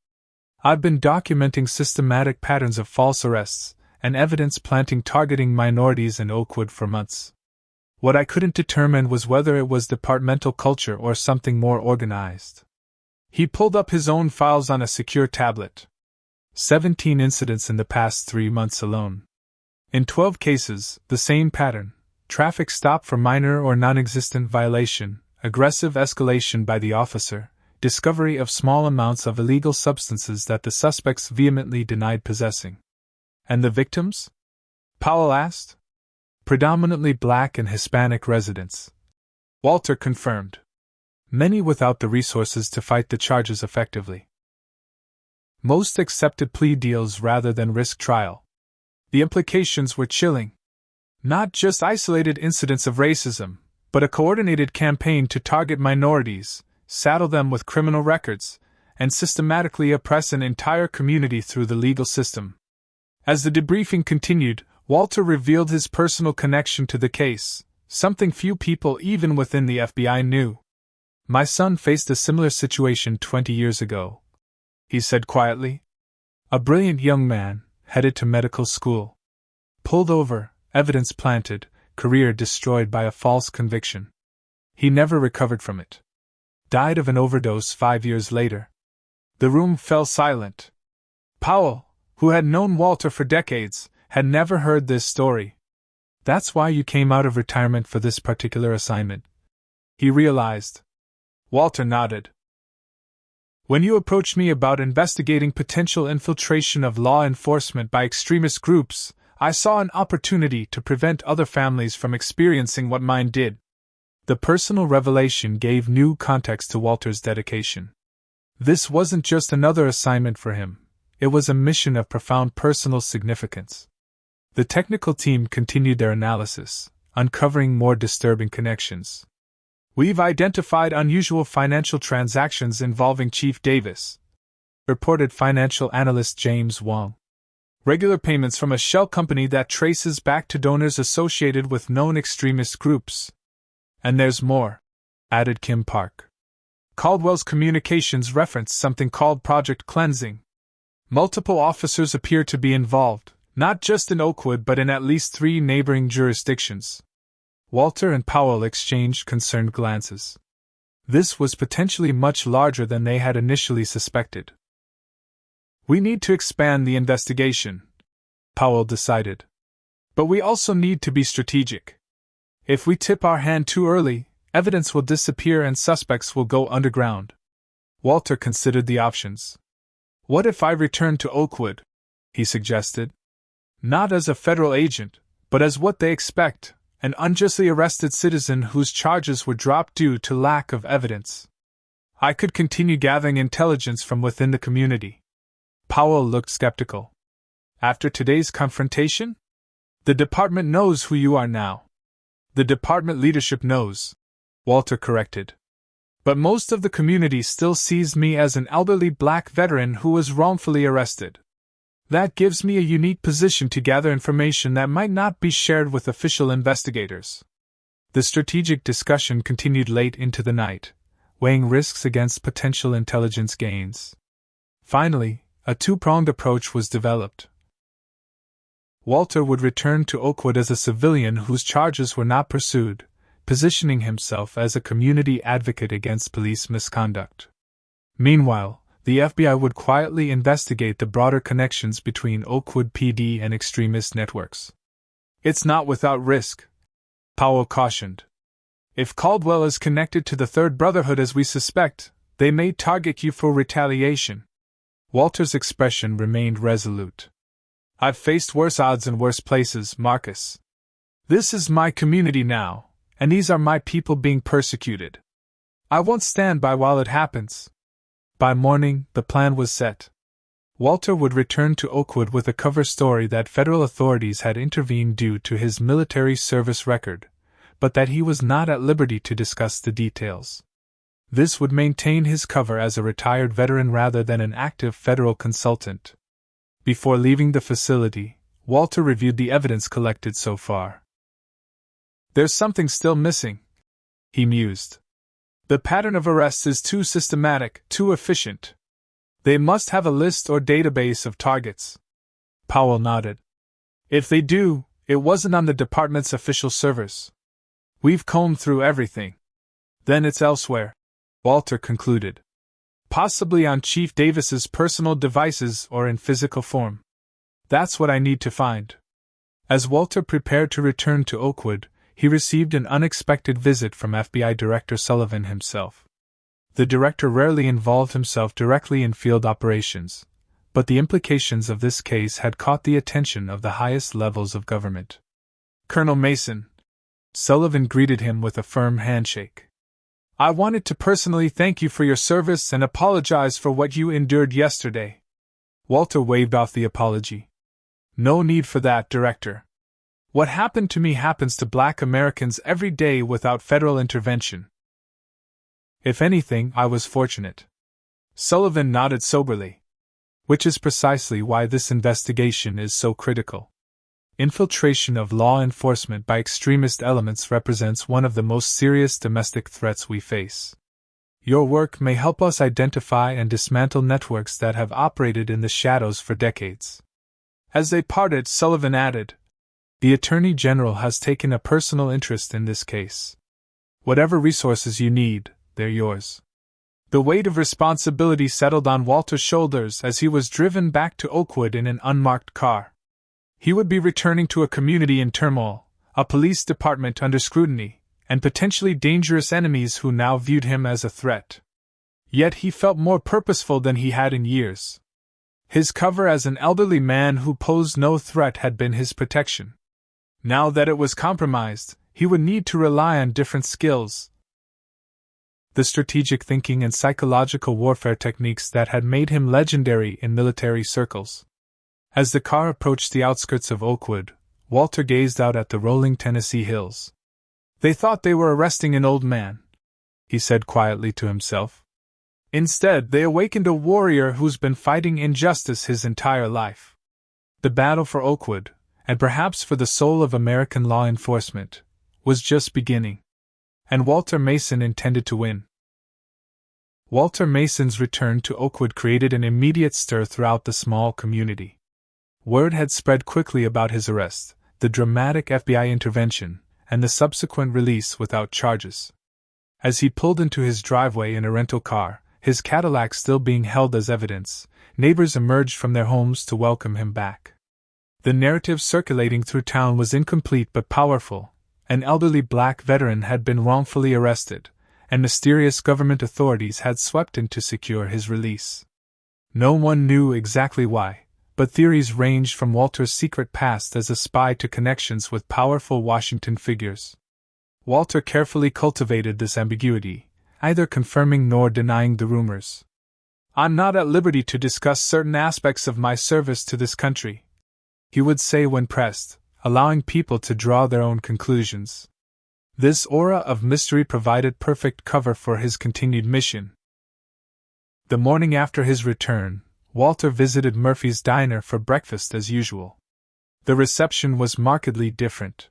I've been documenting systematic patterns of false arrests and evidence planting targeting minorities in Oakwood for months. What I couldn't determine was whether it was departmental culture or something more organized. He pulled up his own files on a secure tablet. 17 incidents in the past 3 months alone. In 12 cases, the same pattern: traffic stop for minor or non-existent violation, aggressive escalation by the officer, discovery of small amounts of illegal substances that the suspects vehemently denied possessing. And the victims? Powell asked. Predominantly black and Hispanic residents. Walter confirmed. Many without the resources to fight the charges effectively. Most accepted plea deals rather than risk trial. The implications were chilling. Not just isolated incidents of racism, but a coordinated campaign to target minorities, saddle them with criminal records, and systematically oppress an entire community through the legal system. As the debriefing continued, Walter revealed his personal connection to the case, something few people even within the FBI knew. My son faced a similar situation 20 years ago, he said quietly. A brilliant young man, headed to medical school. Pulled over, evidence planted, career destroyed by a false conviction. He never recovered from it. Died of an overdose 5 years later. The room fell silent. Powell, who had known Walter for decades, had never heard this story. That's why you came out of retirement for this particular assignment, he realized. Walter nodded. When you approached me about investigating potential infiltration of law enforcement by extremist groups, I saw an opportunity to prevent other families from experiencing what mine did. The personal revelation gave new context to Walter's dedication. This wasn't just another assignment for him, it was a mission of profound personal significance. The technical team continued their analysis, uncovering more disturbing connections. We've identified unusual financial transactions involving Chief Davis, reported financial analyst James Wong. Regular payments from a shell company that traces back to donors associated with known extremist groups. And there's more, added Kim Park. Caldwell's communications referenced something called Project Cleansing. Multiple officers appear to be involved, not just in Oakwood but in at least 3 neighboring jurisdictions. Walter and Powell exchanged concerned glances. This was potentially much larger than they had initially suspected. We need to expand the investigation, Powell decided. But we also need to be strategic. If we tip our hand too early, evidence will disappear and suspects will go underground. Walter considered the options. What if I return to Oakwood? He suggested. Not as a federal agent, but as what they expect, an unjustly arrested citizen whose charges were dropped due to lack of evidence. I could continue gathering intelligence from within the community. Powell looked skeptical. After today's confrontation? The department knows who you are now. The department leadership knows, Walter corrected. But most of the community still sees me as an elderly black veteran who was wrongfully arrested. That gives me a unique position to gather information that might not be shared with official investigators. The strategic discussion continued late into the night, weighing risks against potential intelligence gains. Finally, a two-pronged approach was developed. Walter would return to Oakwood as a civilian whose charges were not pursued, positioning himself as a community advocate against police misconduct. Meanwhile, the FBI would quietly investigate the broader connections between Oakwood PD and extremist networks. It's not without risk, Powell cautioned. If Caldwell is connected to the Third Brotherhood as we suspect, they may target you for retaliation. Walter's expression remained resolute. I've faced worse odds in worse places, Marcus. This is my community now, and these are my people being persecuted. I won't stand by while it happens. By morning, the plan was set. Walter would return to Oakwood with a cover story that federal authorities had intervened due to his military service record, but that he was not at liberty to discuss the details. This would maintain his cover as a retired veteran rather than an active federal consultant. Before leaving the facility, Walter reviewed the evidence collected so far. There's something still missing, he mused. The pattern of arrests is too systematic, too efficient. They must have a list or database of targets. Powell nodded. If they do, it wasn't on the department's official servers. We've combed through everything. Then it's elsewhere, Walter concluded. Possibly on Chief Davis's personal devices or in physical form. That's what I need to find. As Walter prepared to return to Oakwood, he received an unexpected visit from FBI Director Sullivan himself. The director rarely involved himself directly in field operations, but the implications of this case had caught the attention of the highest levels of government. Colonel Mason, Sullivan greeted him with a firm handshake. I wanted to personally thank you for your service and apologize for what you endured yesterday. Walter waved off the apology. No need for that, Director. What happened to me happens to Black Americans every day without federal intervention. If anything, I was fortunate. Sullivan nodded soberly. Which is precisely why this investigation is so critical. Infiltration of law enforcement by extremist elements represents one of the most serious domestic threats we face. Your work may help us identify and dismantle networks that have operated in the shadows for decades. As they parted, Sullivan added, The Attorney General has taken a personal interest in this case. Whatever resources you need, they're yours. The weight of responsibility settled on Walter's shoulders as he was driven back to Oakwood in an unmarked car. He would be returning to a community in turmoil, a police department under scrutiny, and potentially dangerous enemies who now viewed him as a threat. Yet he felt more purposeful than he had in years. His cover as an elderly man who posed no threat had been his protection. Now that it was compromised, he would need to rely on different skills. The strategic thinking and psychological warfare techniques that had made him legendary in military circles. As the car approached the outskirts of Oakwood, Walter gazed out at the rolling Tennessee hills. They thought they were arresting an old man, he said quietly to himself. Instead, they awakened a warrior who's been fighting injustice his entire life. The battle for Oakwood, and perhaps for the soul of American law enforcement, was just beginning. And Walter Mason intended to win. Walter Mason's return to Oakwood created an immediate stir throughout the small community. Word had spread quickly about his arrest, the dramatic FBI intervention, and the subsequent release without charges. As he pulled into his driveway in a rental car, his Cadillac still being held as evidence, neighbors emerged from their homes to welcome him back. The narrative circulating through town was incomplete but powerful. An elderly black veteran had been wrongfully arrested, and mysterious government authorities had swept in to secure his release. No one knew exactly why, but theories ranged from Walter's secret past as a spy to connections with powerful Washington figures. Walter carefully cultivated this ambiguity, neither confirming nor denying the rumors. "I'm not at liberty to discuss certain aspects of my service to this country," he would say when pressed, allowing people to draw their own conclusions. This aura of mystery provided perfect cover for his continued mission. The morning after his return, Walter visited Murphy's diner for breakfast as usual. The reception was markedly different.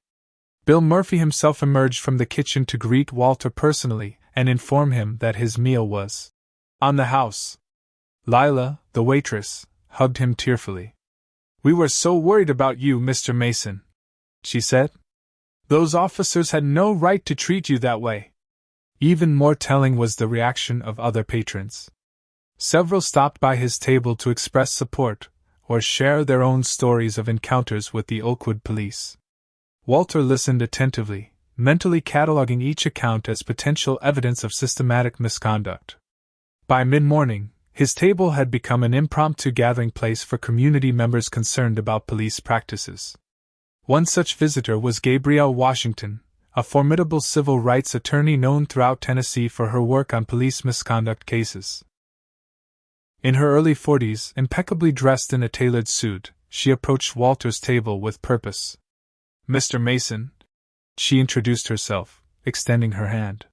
Bill Murphy himself emerged from the kitchen to greet Walter personally and inform him that his meal was on the house. Lila, the waitress, hugged him tearfully. "We were so worried about you, Mr. Mason," she said. "Those officers had no right to treat you that way." Even more telling was the reaction of other patrons. Several stopped by his table to express support or share their own stories of encounters with the Oakwood police. Walter listened attentively, mentally cataloging each account as potential evidence of systematic misconduct. By mid-morning, his table had become an impromptu gathering place for community members concerned about police practices. One such visitor was Gabrielle Washington, a formidable civil rights attorney known throughout Tennessee for her work on police misconduct cases. In her early 40s, impeccably dressed in a tailored suit, she approached Walter's table with purpose. "Mr. Mason," she introduced herself, extending her hand.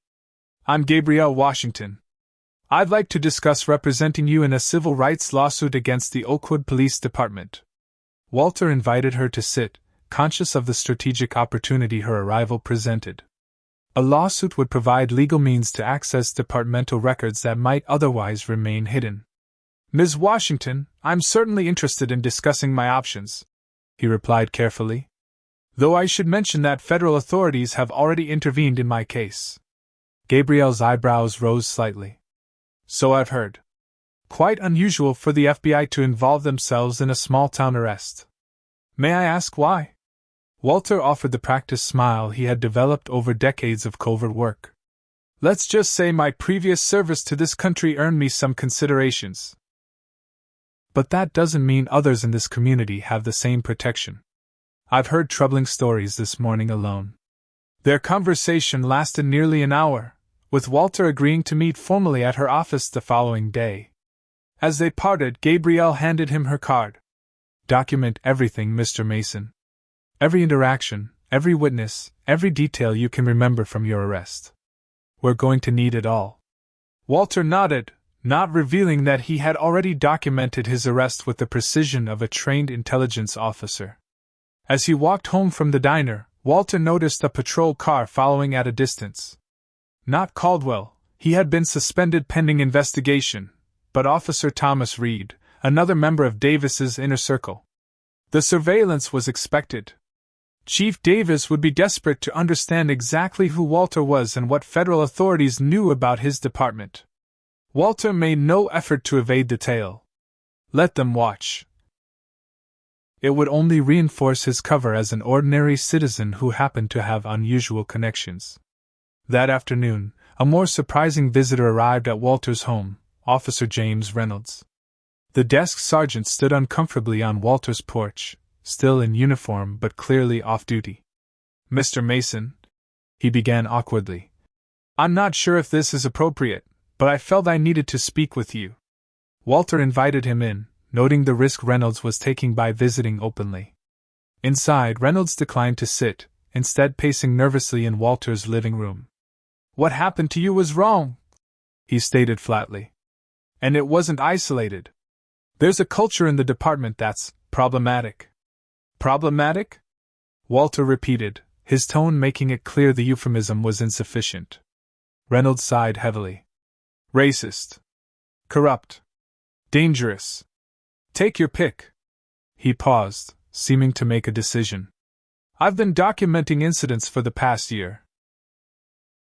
"I'm Gabrielle Washington. I'd like to discuss representing you in a civil rights lawsuit against the Oakwood Police Department." Walter invited her to sit, conscious of the strategic opportunity her arrival presented. A lawsuit would provide legal means to access departmental records that might otherwise remain hidden. "Ms. Washington, I'm certainly interested in discussing my options," he replied carefully. "Though I should mention that federal authorities have already intervened in my case." Gabrielle's eyebrows rose slightly. "So I've heard. Quite unusual for the FBI to involve themselves in a small-town arrest. May I ask why?" Walter offered the practiced smile he had developed over decades of covert work. "Let's just say my previous service to this country earned me some considerations. But that doesn't mean others in this community have the same protection. I've heard troubling stories this morning alone." Their conversation lasted nearly an hour, with Walter agreeing to meet formally at her office the following day. As they parted, Gabrielle handed him her card. "Document everything, Mr. Mason. Every interaction, every witness, every detail you can remember from your arrest. We're going to need it all." Walter nodded, not revealing that he had already documented his arrest with the precision of a trained intelligence officer. As he walked home from the diner, Walter noticed a patrol car following at a distance. Not Caldwell, he had been suspended pending investigation, but Officer Thomas Reed, another member of Davis's inner circle. The surveillance was expected. Chief Davis would be desperate to understand exactly who Walter was and what federal authorities knew about his department. Walter made no effort to evade the tale. Let them watch. It would only reinforce his cover as an ordinary citizen who happened to have unusual connections. That afternoon, a more surprising visitor arrived at Walter's home, Officer James Reynolds. The desk sergeant stood uncomfortably on Walter's porch, still in uniform but clearly off-duty. "Mr. Mason," he began awkwardly, "I'm not sure if this is appropriate, but I felt I needed to speak with you." Walter invited him in, noting the risk Reynolds was taking by visiting openly. Inside, Reynolds declined to sit, instead pacing nervously in Walter's living room. "What happened to you was wrong," he stated flatly. "And it wasn't isolated. There's a culture in the department that's problematic." "Problematic?" Walter repeated, his tone making it clear the euphemism was insufficient. Reynolds sighed heavily. "Racist. Corrupt. Dangerous. Take your pick." He paused, seeming to make a decision. "I've been documenting incidents for the past year.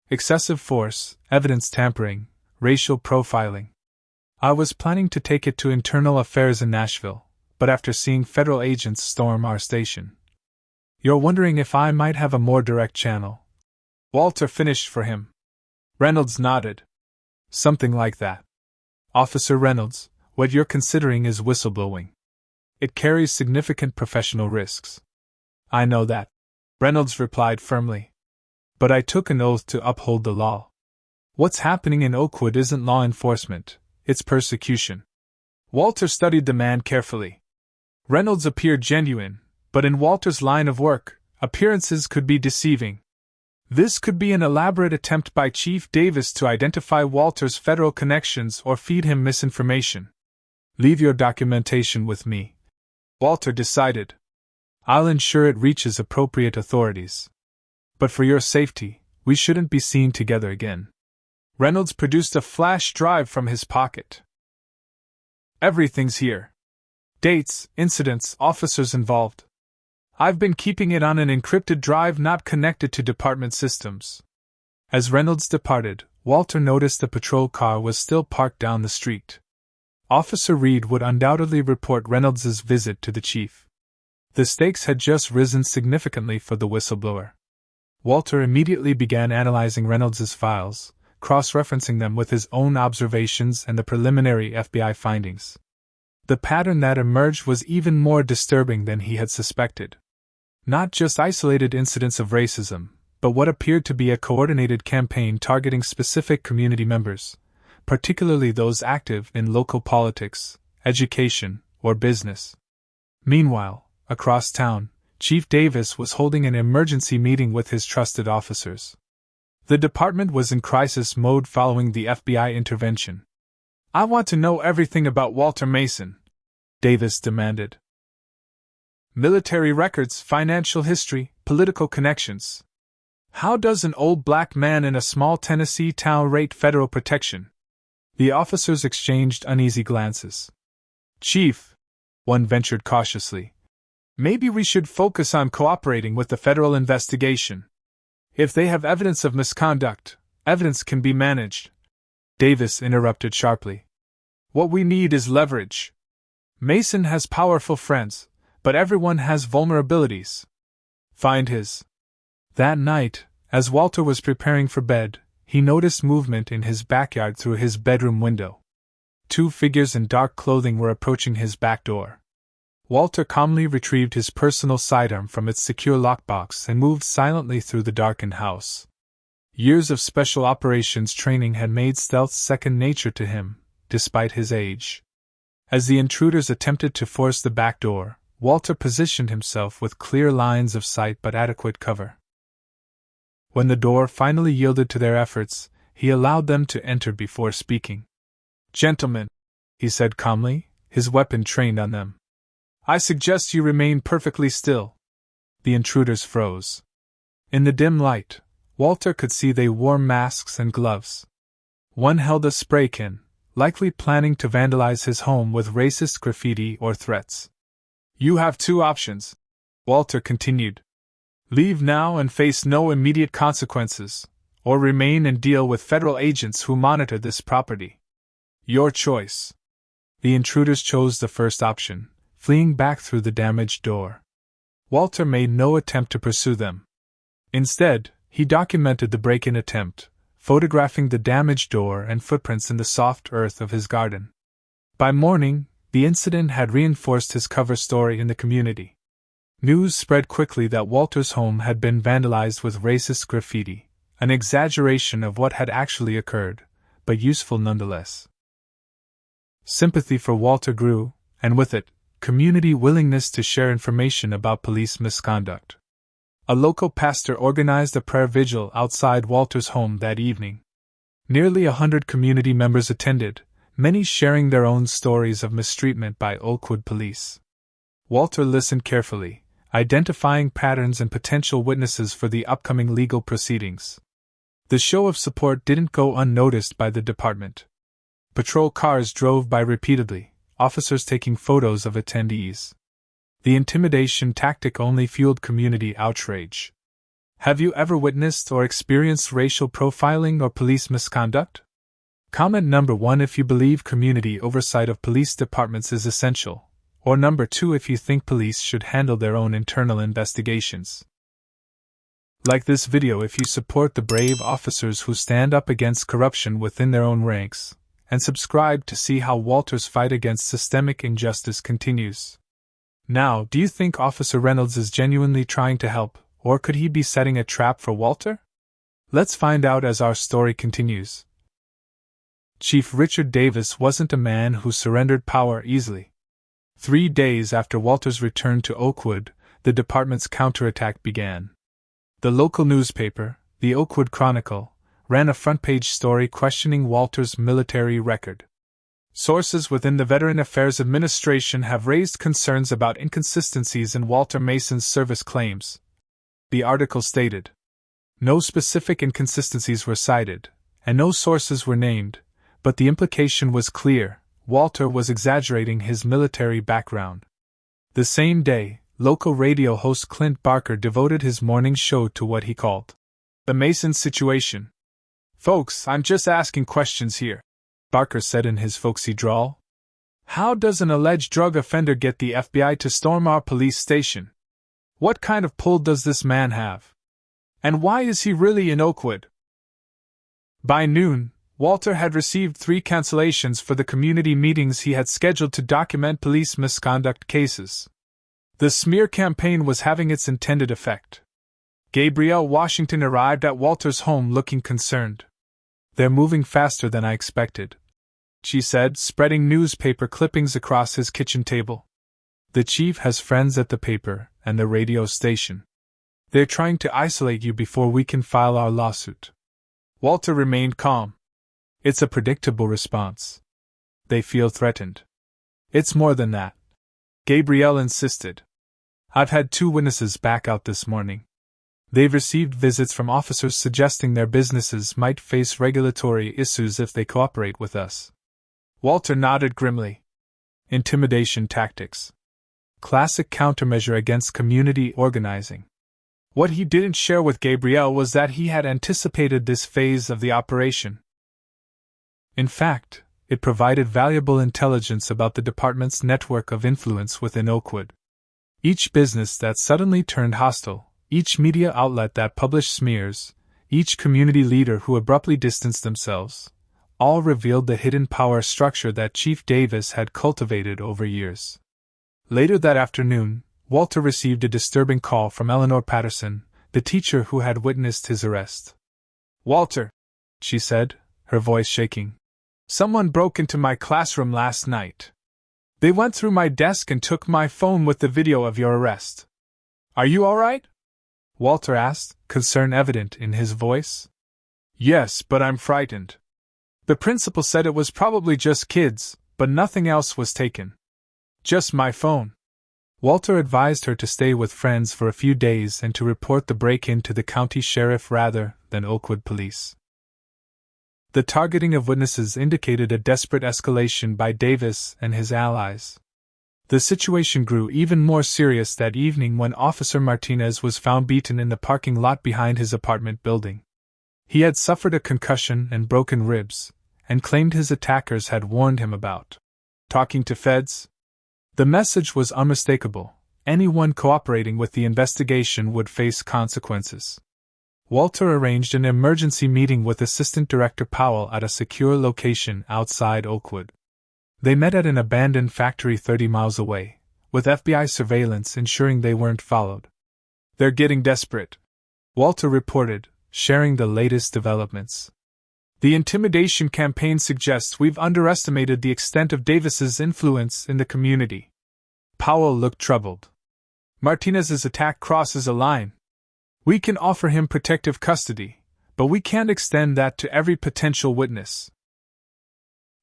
Excessive force, evidence tampering, racial profiling. I was planning to take it to internal affairs in Nashville, but after seeing federal agents storm our station. You're wondering if I might have a more direct channel?" Walter finished for him. Reynolds nodded. "Something like that. Officer Reynolds, what you're considering is whistleblowing. It carries significant professional risks. I know that, Reynolds replied firmly. But I took an oath to uphold the law. What's happening in Oakwood isn't law enforcement, it's persecution. Walter studied the man carefully. Reynolds appeared genuine, but in Walter's line of work, appearances could be deceiving. This could be an elaborate attempt by Chief Davis to identify Walter's federal connections or feed him misinformation. Leave your documentation with me, Walter decided. I'll ensure it reaches appropriate authorities. But for your safety, we shouldn't be seen together again. Reynolds produced a flash drive from his pocket. Everything's here. Dates, incidents, officers involved. I've been keeping it on an encrypted drive not connected to department systems. As Reynolds departed, Walter noticed the patrol car was still parked down the street. Officer Reed would undoubtedly report Reynolds's visit to the chief. The stakes had just risen significantly for the whistleblower. Walter immediately began analyzing Reynolds's files, cross-referencing them with his own observations and the preliminary FBI findings. The pattern that emerged was even more disturbing than he had suspected. Not just isolated incidents of racism, but what appeared to be a coordinated campaign targeting specific community members, particularly those active in local politics, education, or business. Meanwhile, across town, Chief Davis was holding an emergency meeting with his trusted officers. The department was in crisis mode following the FBI intervention. I want to know everything about Walter Mason, Davis demanded. Military records, financial history, political connections. How does an old black man in a small Tennessee town rate federal protection? The officers exchanged uneasy glances. Chief, one ventured cautiously, maybe we should focus on cooperating with the federal investigation. If they have evidence of misconduct, evidence can be managed. Davis interrupted sharply. What we need is leverage. Mason has powerful friends, but everyone has vulnerabilities. Find his. That night, as Walter was preparing for bed, he noticed movement in his backyard through his bedroom window. 2 figures in dark clothing were approaching his back door. Walter calmly retrieved his personal sidearm from its secure lockbox and moved silently through the darkened house. Years of special operations training had made stealth second nature to him, despite his age. As the intruders attempted to force the back door, Walter positioned himself with clear lines of sight but adequate cover. When the door finally yielded to their efforts, he allowed them to enter before speaking. Gentlemen, he said calmly, his weapon trained on them. I suggest you remain perfectly still. The intruders froze. In the dim light, Walter could see they wore masks and gloves. One held a spray can, likely planning to vandalize his home with racist graffiti or threats. You have 2 options, Walter continued. Leave now and face no immediate consequences, or remain and deal with federal agents who monitor this property. Your choice. The intruders chose the first option, fleeing back through the damaged door. Walter made no attempt to pursue them. Instead, he documented the break-in attempt, photographing the damaged door and footprints in the soft earth of his garden. By morning, the incident had reinforced his cover story in the community. News spread quickly that Walter's home had been vandalized with racist graffiti, an exaggeration of what had actually occurred, but useful nonetheless. Sympathy for Walter grew, and with it, community willingness to share information about police misconduct. A local pastor organized a prayer vigil outside Walter's home that evening. Nearly 100 community members attended, many sharing their own stories of mistreatment by Oakwood police. Walter listened carefully, identifying patterns and potential witnesses for the upcoming legal proceedings. The show of support didn't go unnoticed by the department. Patrol cars drove by repeatedly, officers taking photos of attendees. The intimidation tactic only fueled community outrage. Have you ever witnessed or experienced racial profiling or police misconduct? Comment number 1 if you believe community oversight of police departments is essential, or number 2 if you think police should handle their own internal investigations. Like this video if you support the brave officers who stand up against corruption within their own ranks, and subscribe to see how Walter's fight against systemic injustice continues. Now, do you think Officer Reynolds is genuinely trying to help, or could he be setting a trap for Walter? Let's find out as our story continues. Chief Richard Davis wasn't a man who surrendered power easily. 3 days after Walter's return to Oakwood, the department's counterattack began. The local newspaper, the Oakwood Chronicle, ran a front-page story questioning Walter's military record. Sources within the Veteran Affairs Administration have raised concerns about inconsistencies in Walter Mason's service claims. The article stated, no specific inconsistencies were cited, and no sources were named, but the implication was clear: Walter was exaggerating his military background. The same day, local radio host Clint Barker devoted his morning show to what he called the Mason situation. "Folks, I'm just asking questions here," Barker said in his folksy drawl. "How does an alleged drug offender get the FBI to storm our police station? What kind of pull does this man have? And why is he really in Oakwood?" By noon, Walter had received 3 cancellations for the community meetings he had scheduled to document police misconduct cases. The smear campaign was having its intended effect. Gabrielle Washington arrived at Walter's home looking concerned. "They're moving faster than I expected," she said, spreading newspaper clippings across his kitchen table. "The chief has friends at the paper and the radio station. They're trying to isolate you before we can file our lawsuit." Walter remained calm. "It's a predictable response. They feel threatened." "It's more than that," Gabrielle insisted. "I've had 2 witnesses back out this morning. They've received visits from officers suggesting their businesses might face regulatory issues if they cooperate with us." Walter nodded grimly. Intimidation tactics. Classic countermeasure against community organizing. What he didn't share with Gabrielle was that he had anticipated this phase of the operation. In fact, it provided valuable intelligence about the department's network of influence within Oakwood. Each business that suddenly turned hostile, each media outlet that published smears, each community leader who abruptly distanced themselves, all revealed the hidden power structure that Chief Davis had cultivated over years. Later that afternoon, Walter received a disturbing call from Eleanor Patterson, the teacher who had witnessed his arrest. "Walter," she said, her voice shaking, "someone broke into my classroom last night. They went through my desk and took my phone with the video of your arrest. Are you all right?" Walter asked, concern evident in his voice. "Yes, but I'm frightened. The principal said it was probably just kids, but nothing else was taken. Just my phone." Walter advised her to stay with friends for a few days and to report the break-in to the county sheriff rather than Oakwood police. The targeting of witnesses indicated a desperate escalation by Davis and his allies. The situation grew even more serious that evening when Officer Martinez was found beaten in the parking lot behind his apartment building. He had suffered a concussion and broken ribs, and claimed his attackers had warned him about talking to feds. The message was unmistakable: anyone cooperating with the investigation would face consequences. Walter arranged an emergency meeting with Assistant Director Powell at a secure location outside Oakwood. They met at an abandoned factory 30 miles away, with FBI surveillance ensuring they weren't followed. "They're getting desperate," Walter reported, sharing the latest developments. "The intimidation campaign suggests we've underestimated the extent of Davis's influence in the community." Powell looked troubled. "Martinez's attack crosses a line. We can offer him protective custody, but we can't extend that to every potential witness."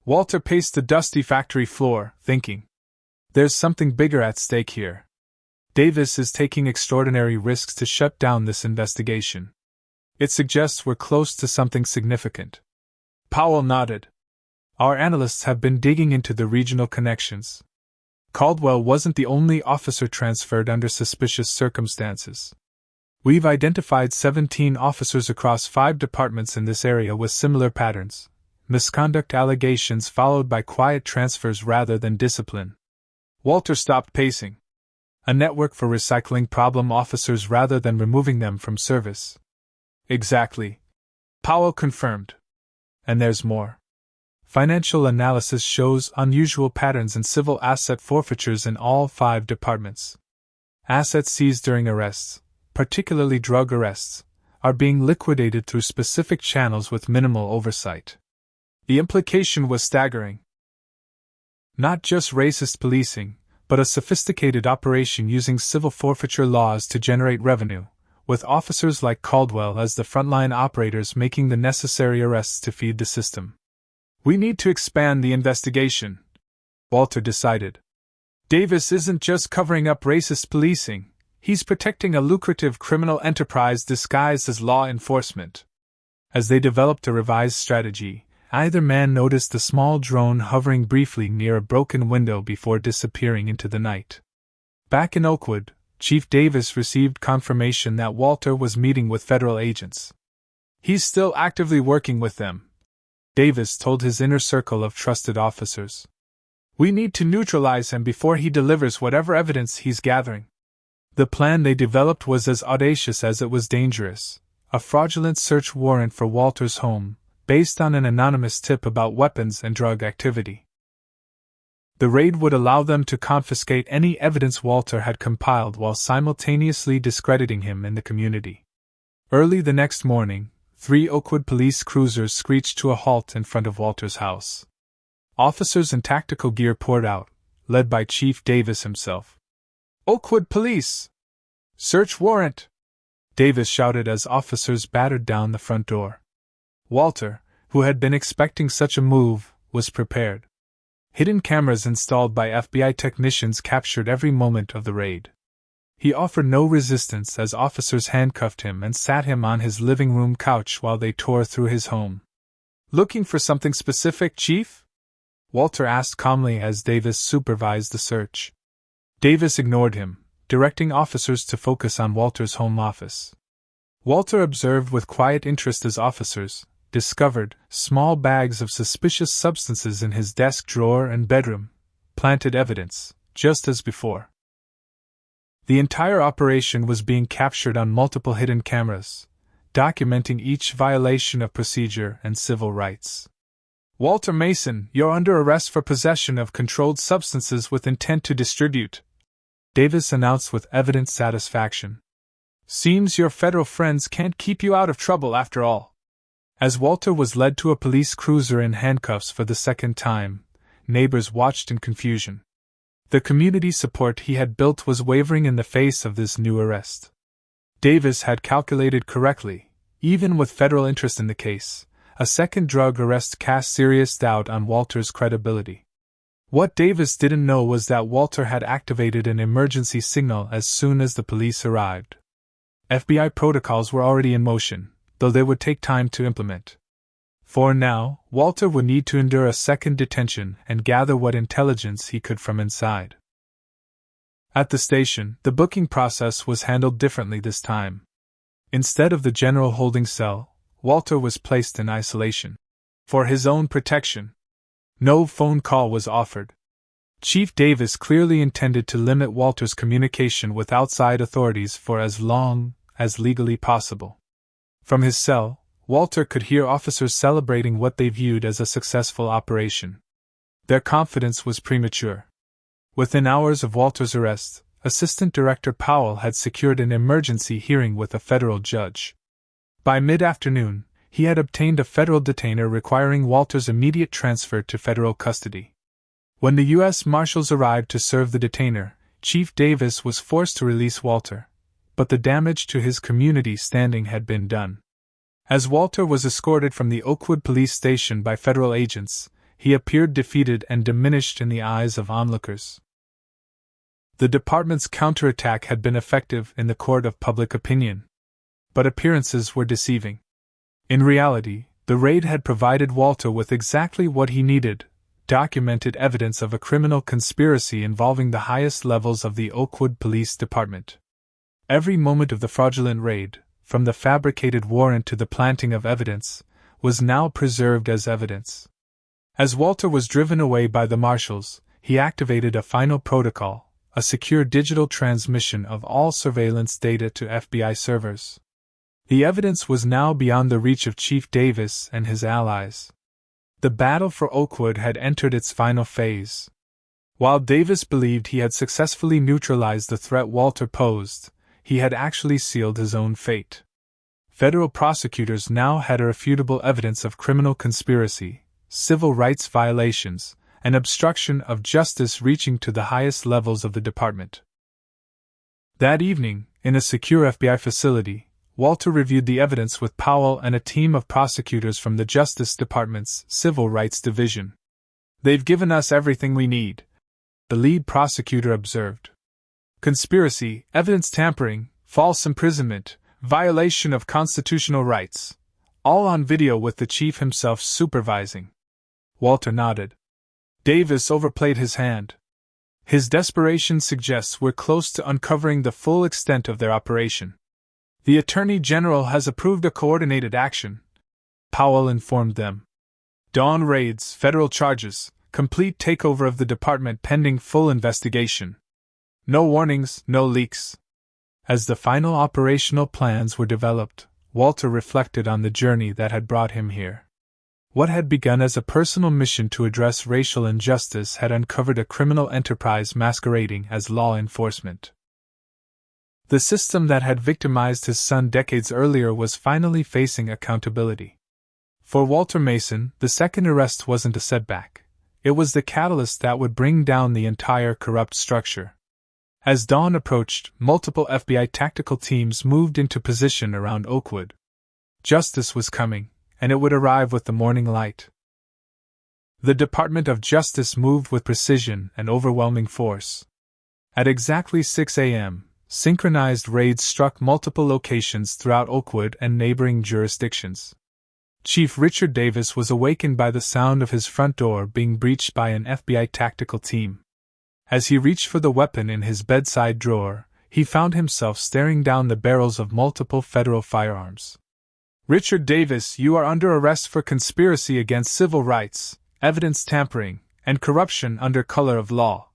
Walter paced the dusty factory floor, thinking, "There's something bigger at stake here. Davis is taking extraordinary risks to shut down this investigation. It suggests we're close to something significant." Powell nodded. "Our analysts have been digging into the regional connections. Caldwell wasn't the only officer transferred under suspicious circumstances. We've identified 17 officers across 5 departments in this area with similar patterns: misconduct allegations followed by quiet transfers rather than discipline." Walter stopped pacing. "A network for recycling problem officers rather than removing them from service." "Exactly," Powell confirmed. "And there's more. Financial analysis shows unusual patterns in civil asset forfeitures in all 5 departments. Assets seized during arrests, particularly drug arrests, are being liquidated through specific channels with minimal oversight. The implication was staggering. Not just racist policing, but a sophisticated operation using civil forfeiture laws to generate revenue, with officers like Caldwell as the frontline operators making the necessary arrests to feed the system. We need to expand the investigation, Walter decided. Davis isn't just covering up racist policing, he's protecting a lucrative criminal enterprise disguised as law enforcement. As they developed a revised strategy, either man noticed the small drone hovering briefly near a broken window before disappearing into the night. Back in Oakwood, Chief Davis received confirmation that Walter was meeting with federal agents. He's still actively working with them, Davis told his inner circle of trusted officers. We need to neutralize him before he delivers whatever evidence he's gathering. The plan they developed was as audacious as it was dangerous: a fraudulent search warrant for Walter's home, based on an anonymous tip about weapons and drug activity. The raid would allow them to confiscate any evidence Walter had compiled while simultaneously discrediting him in the community. Early the next morning, 3 Oakwood police cruisers screeched to a halt in front of Walter's house. Officers in tactical gear poured out, led by Chief Davis himself. "Oakwood Police! Search warrant!" Davis shouted as officers battered down the front door. Walter, who had been expecting such a move, was prepared. Hidden cameras installed by FBI technicians captured every moment of the raid. He offered no resistance as officers handcuffed him and sat him on his living room couch while they tore through his home. "Looking for something specific, Chief?" Walter asked calmly as Davis supervised the search. Davis ignored him, directing officers to focus on Walter's home office. Walter observed with quiet interest as officers discovered small bags of suspicious substances in his desk drawer and bedroom, planted evidence, just as before. The entire operation was being captured on multiple hidden cameras, documenting each violation of procedure and civil rights. "Walter Mason, you're under arrest for possession of controlled substances with intent to distribute," Davis announced with evident satisfaction. "Seems your federal friends can't keep you out of trouble after all." As Walter was led to a police cruiser in handcuffs for the second time, neighbors watched in confusion. The community support he had built was wavering in the face of this new arrest. Davis had calculated correctly, even with federal interest in the case. A second drug arrest cast serious doubt on Walter's credibility. What Davis didn't know was that Walter had activated an emergency signal as soon as the police arrived. FBI protocols were already in motion, though they would take time to implement. For now, Walter would need to endure a second detention and gather what intelligence he could from inside. At the station, the booking process was handled differently this time. Instead of the general holding cell, Walter was placed in isolation. For his own protection, no phone call was offered. Chief Davis clearly intended to limit Walter's communication with outside authorities for as long as legally possible. From his cell, Walter could hear officers celebrating what they viewed as a successful operation. Their confidence was premature. Within hours of Walter's arrest, Assistant Director Powell had secured an emergency hearing with a federal judge. By mid-afternoon, he had obtained a federal detainer requiring Walter's immediate transfer to federal custody. When the U.S. Marshals arrived to serve the detainer, Chief Davis was forced to release Walter, but the damage to his community standing had been done. As Walter was escorted from the Oakwood police station by federal agents, he appeared defeated and diminished in the eyes of onlookers. The department's counterattack had been effective in the court of public opinion. But appearances were deceiving. In reality, the raid had provided Walter with exactly what he needed: documented evidence of a criminal conspiracy involving the highest levels of the Oakwood Police Department. Every moment of the fraudulent raid, from the fabricated warrant to the planting of evidence, was now preserved as evidence. As Walter was driven away by the marshals, he activated a final protocol, a secure digital transmission of all surveillance data to FBI servers. The evidence was now beyond the reach of Chief Davis and his allies. The battle for Oakwood had entered its final phase. While Davis believed he had successfully neutralized the threat Walter posed, he had actually sealed his own fate. Federal prosecutors now had irrefutable evidence of criminal conspiracy, civil rights violations, and obstruction of justice reaching to the highest levels of the department. That evening, in a secure FBI facility, Walter reviewed the evidence with Powell and a team of prosecutors from the Justice Department's Civil Rights Division. "They've given us everything we need," the lead prosecutor observed. "Conspiracy, evidence tampering, false imprisonment, violation of constitutional rights, all on video with the chief himself supervising." Walter nodded. Davis overplayed his hand. "His desperation suggests we're close to uncovering the full extent of their operation. The Attorney General has approved a coordinated action," Powell informed them. "Dawn raids, federal charges, complete takeover of the department pending full investigation. No warnings, no leaks." As the final operational plans were developed, Walter reflected on the journey that had brought him here. What had begun as a personal mission to address racial injustice had uncovered a criminal enterprise masquerading as law enforcement. The system that had victimized his son decades earlier was finally facing accountability. For Walter Mason, the second arrest wasn't a setback. It was the catalyst that would bring down the entire corrupt structure. As dawn approached, multiple FBI tactical teams moved into position around Oakwood. Justice was coming, and it would arrive with the morning light. The Department of Justice moved with precision and overwhelming force. At exactly 6 a.m., synchronized raids struck multiple locations throughout Oakwood and neighboring jurisdictions. Chief Richard Davis was awakened by the sound of his front door being breached by an FBI tactical team. As he reached for the weapon in his bedside drawer, he found himself staring down the barrels of multiple federal firearms. "Richard Davis, you are under arrest for conspiracy against civil rights, evidence tampering, and corruption under color of law,"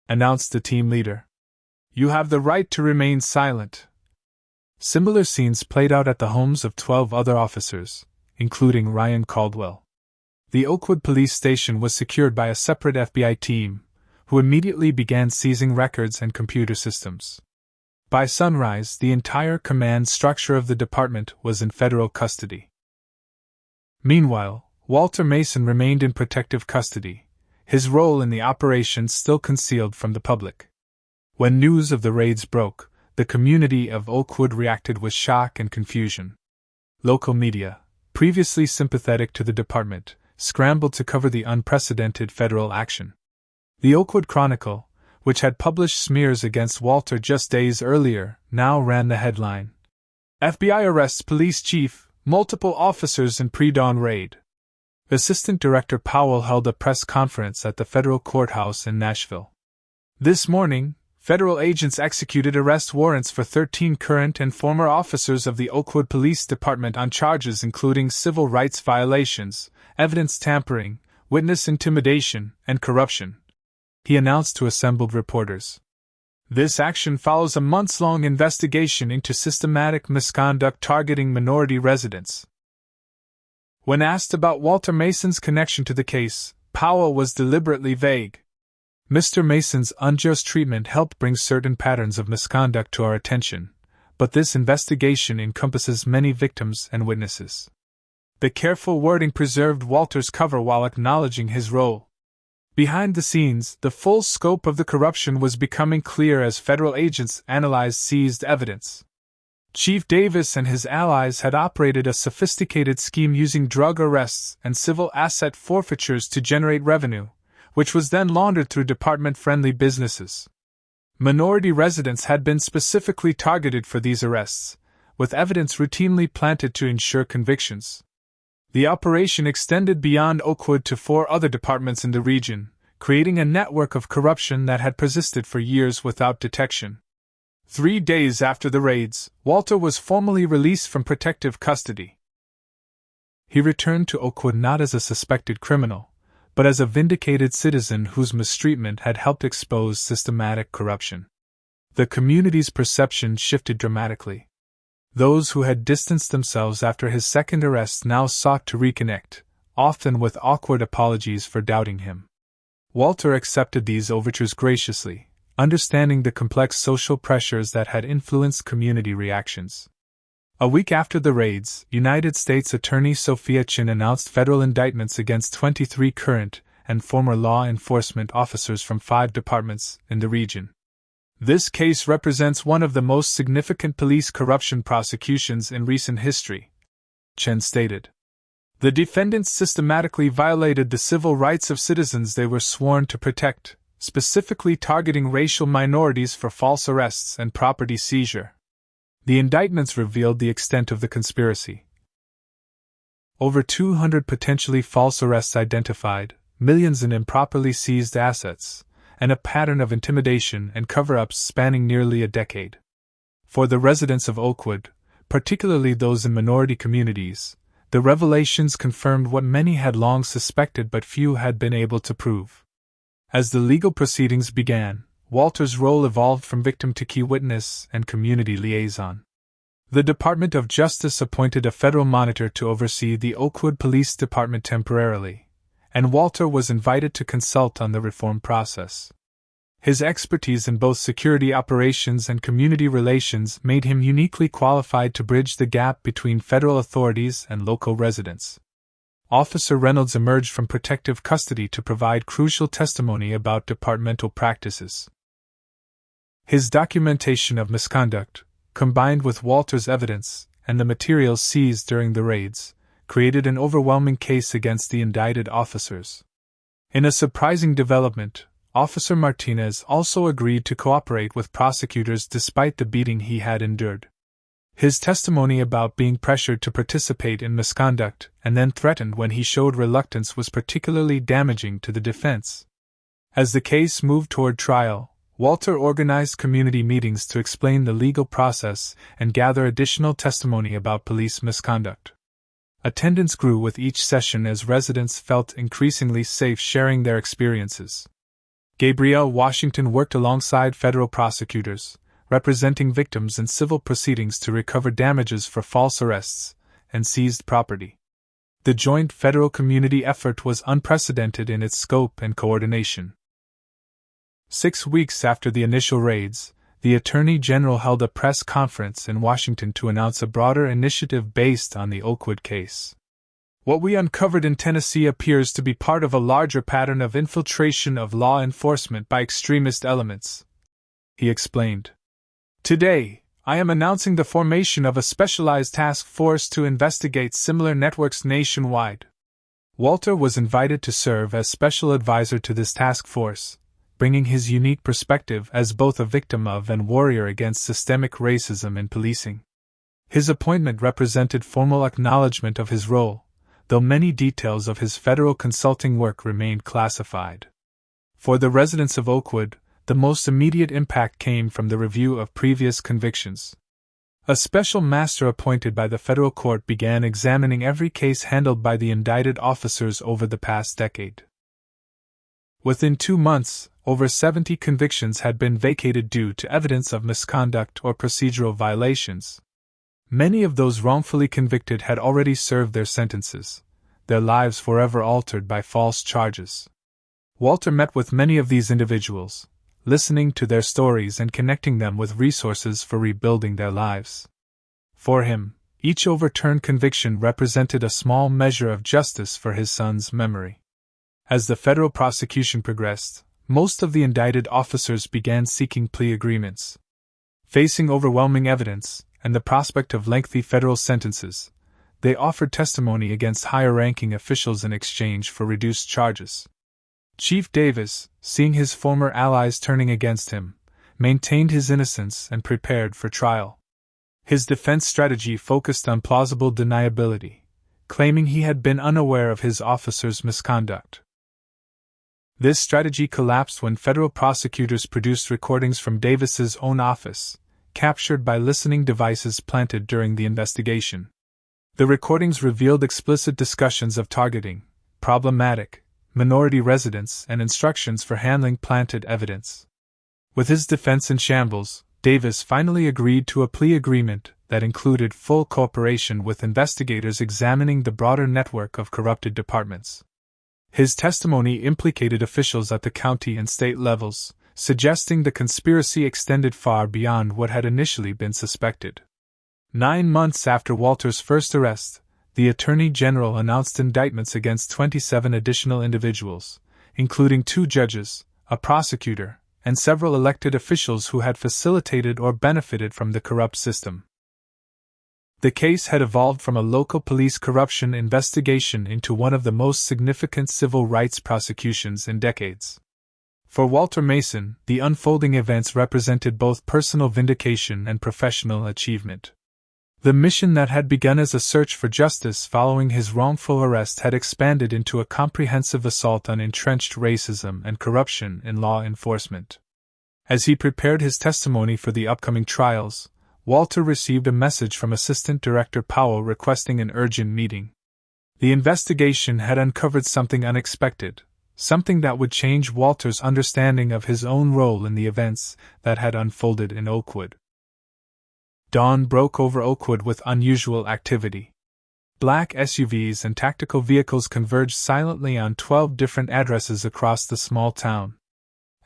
announced the team leader. "You have the right to remain silent." Similar scenes played out at the homes of 12 other officers, including Ryan Caldwell. The Oakwood police station was secured by a separate FBI team, who immediately began seizing records and computer systems. By sunrise, the entire command structure of the department was in federal custody. Meanwhile, Walter Mason remained in protective custody, his role in the operation still concealed from the public. When news of the raids broke, the community of Oakwood reacted with shock and confusion. Local media, previously sympathetic to the department, scrambled to cover the unprecedented federal action. The Oakwood Chronicle, which had published smears against Walter just days earlier, now ran the headline: "FBI arrests police chief, multiple officers in pre-dawn raid." Assistant Director Powell held a press conference at the federal courthouse in Nashville. "This morning, federal agents executed arrest warrants for 13 current and former officers of the Oakwood Police Department on charges including civil rights violations, evidence tampering, witness intimidation, and corruption," he announced to assembled reporters. "This action follows a months-long investigation into systematic misconduct targeting minority residents." When asked about Walter Mason's connection to the case, Powell was deliberately vague. "Mr. Mason's unjust treatment helped bring certain patterns of misconduct to our attention, but this investigation encompasses many victims and witnesses." The careful wording preserved Walter's cover while acknowledging his role. Behind the scenes, the full scope of the corruption was becoming clear as federal agents analyzed seized evidence. Chief Davis and his allies had operated a sophisticated scheme using drug arrests and civil asset forfeitures to generate revenue, which was then laundered through department-friendly businesses. Minority residents had been specifically targeted for these arrests, with evidence routinely planted to ensure convictions. The operation extended beyond Oakwood to 4 other departments in the region, creating a network of corruption that had persisted for years without detection. 3 days after the raids, Walter was formally released from protective custody. He returned to Oakwood not as a suspected criminal, but as a vindicated citizen whose mistreatment had helped expose systematic corruption. The community's perception shifted dramatically. Those who had distanced themselves after his second arrest now sought to reconnect, often with awkward apologies for doubting him. Walter accepted these overtures graciously, understanding the complex social pressures that had influenced community reactions. A week after the raids, United States Attorney Sophia Chin announced federal indictments against 23 current and former law enforcement officers from 5 departments in the region. This case represents one of the most significant police corruption prosecutions in recent history, Chen stated. The defendants systematically violated the civil rights of citizens they were sworn to protect, specifically targeting racial minorities for false arrests and property seizure. The indictments revealed the extent of the conspiracy. Over 200 potentially false arrests identified, millions in improperly seized assets, and a pattern of intimidation and cover-ups spanning nearly a decade. For the residents of Oakwood, particularly those in minority communities, the revelations confirmed what many had long suspected but few had been able to prove. As the legal proceedings began, Walter's role evolved from victim to key witness and community liaison. The Department of Justice appointed a federal monitor to oversee the Oakwood Police Department temporarily, and Walter was invited to consult on the reform process. His expertise in both security operations and community relations made him uniquely qualified to bridge the gap between federal authorities and local residents. Officer Reynolds emerged from protective custody to provide crucial testimony about departmental practices. His documentation of misconduct, combined with Walter's evidence and the materials seized during the raids, created an overwhelming case against the indicted officers. In a surprising development, Officer Martinez also agreed to cooperate with prosecutors despite the beating he had endured. His testimony about being pressured to participate in misconduct and then threatened when he showed reluctance was particularly damaging to the defense. As the case moved toward trial, Walter organized community meetings to explain the legal process and gather additional testimony about police misconduct. Attendance grew with each session as residents felt increasingly safe sharing their experiences. Gabrielle Washington worked alongside federal prosecutors, representing victims in civil proceedings to recover damages for false arrests and seized property. The joint federal community effort was unprecedented in its scope and coordination. 6 weeks after the initial raids, the Attorney General held a press conference in Washington to announce a broader initiative based on the Oakwood case. What we uncovered in Tennessee appears to be part of a larger pattern of infiltration of law enforcement by extremist elements, he explained. Today, I am announcing the formation of a specialized task force to investigate similar networks nationwide. Walter was invited to serve as special advisor to this task force, bringing his unique perspective as both a victim of and warrior against systemic racism in policing. His appointment represented formal acknowledgement of his role, though many details of his federal consulting work remained classified. For the residents of Oakwood, the most immediate impact came from the review of previous convictions. A special master appointed by the federal court began examining every case handled by the indicted officers over the past decade. Within 2 months, over 70 convictions had been vacated due to evidence of misconduct or procedural violations. Many of those wrongfully convicted had already served their sentences, their lives forever altered by false charges. Walter met with many of these individuals, listening to their stories and connecting them with resources for rebuilding their lives. For him, each overturned conviction represented a small measure of justice for his son's memory. As the federal prosecution progressed, most of the indicted officers began seeking plea agreements. Facing overwhelming evidence and the prospect of lengthy federal sentences, they offered testimony against higher-ranking officials in exchange for reduced charges. Chief Davis, seeing his former allies turning against him, maintained his innocence and prepared for trial. His defense strategy focused on plausible deniability, claiming he had been unaware of his officers' misconduct. This strategy collapsed when federal prosecutors produced recordings from Davis's own office, captured by listening devices planted during the investigation. The recordings revealed explicit discussions of targeting problematic minority residents and instructions for handling planted evidence. With his defense in shambles, Davis finally agreed to a plea agreement that included full cooperation with investigators examining the broader network of corrupted departments. His testimony implicated officials at the county and state levels, suggesting the conspiracy extended far beyond what had initially been suspected. 9 months after Walter's first arrest, the Attorney General announced indictments against 27 additional individuals, including 2 judges, a prosecutor, and several elected officials who had facilitated or benefited from the corrupt system. The case had evolved from a local police corruption investigation into one of the most significant civil rights prosecutions in decades. For Walter Mason, the unfolding events represented both personal vindication and professional achievement. The mission that had begun as a search for justice following his wrongful arrest had expanded into a comprehensive assault on entrenched racism and corruption in law enforcement. As he prepared his testimony for the upcoming trials, Walter received a message from Assistant Director Powell requesting an urgent meeting. The investigation had uncovered something unexpected, something that would change Walter's understanding of his own role in the events that had unfolded in Oakwood. Dawn broke over Oakwood with unusual activity. Black SUVs and tactical vehicles converged silently on 12 different addresses across the small town.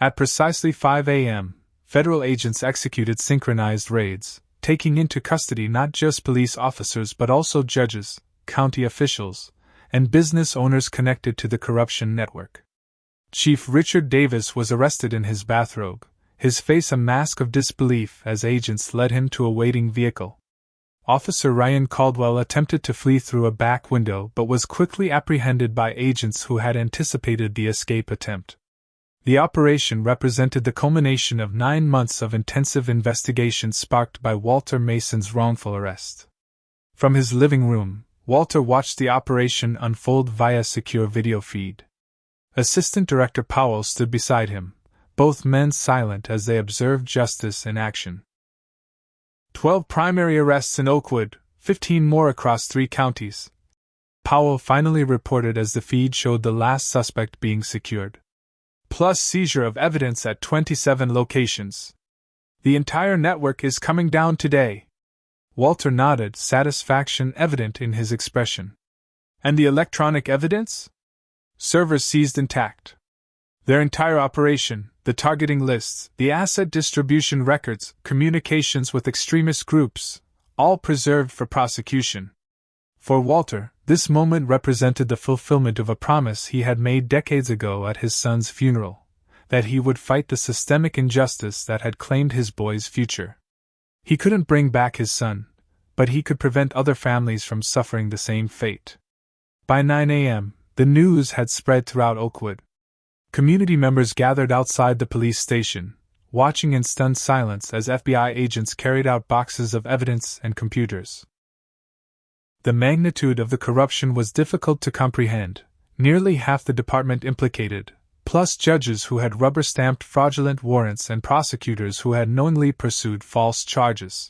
At precisely 5 a.m., federal agents executed synchronized raids, taking into custody not just police officers but also judges, county officials, and business owners connected to the corruption network. Chief Richard Davis was arrested in his bathrobe, his face a mask of disbelief as agents led him to a waiting vehicle. Officer Ryan Caldwell attempted to flee through a back window but was quickly apprehended by agents who had anticipated the escape attempt. The operation represented the culmination of 9 months of intensive investigation sparked by Walter Mason's wrongful arrest. From his living room, Walter watched the operation unfold via secure video feed. Assistant Director Powell stood beside him, both men silent as they observed justice in action. 12 primary arrests in Oakwood, 15 more across 3 counties, Powell finally reported as the feed showed the last suspect being secured. Plus seizure of evidence at 27 locations. The entire network is coming down today. Walter nodded, satisfaction evident in his expression. And the electronic evidence? Servers seized intact. Their entire operation, the targeting lists, the asset distribution records, communications with extremist groups, all preserved for prosecution. For Walter, this moment represented the fulfillment of a promise he had made decades ago at his son's funeral, that he would fight the systemic injustice that had claimed his boy's future. He couldn't bring back his son, but he could prevent other families from suffering the same fate. By 9 a.m., the news had spread throughout Oakwood. Community members gathered outside the police station, watching in stunned silence as FBI agents carried out boxes of evidence and computers. The magnitude of the corruption was difficult to comprehend. Nearly half the department implicated, plus judges who had rubber-stamped fraudulent warrants and prosecutors who had knowingly pursued false charges.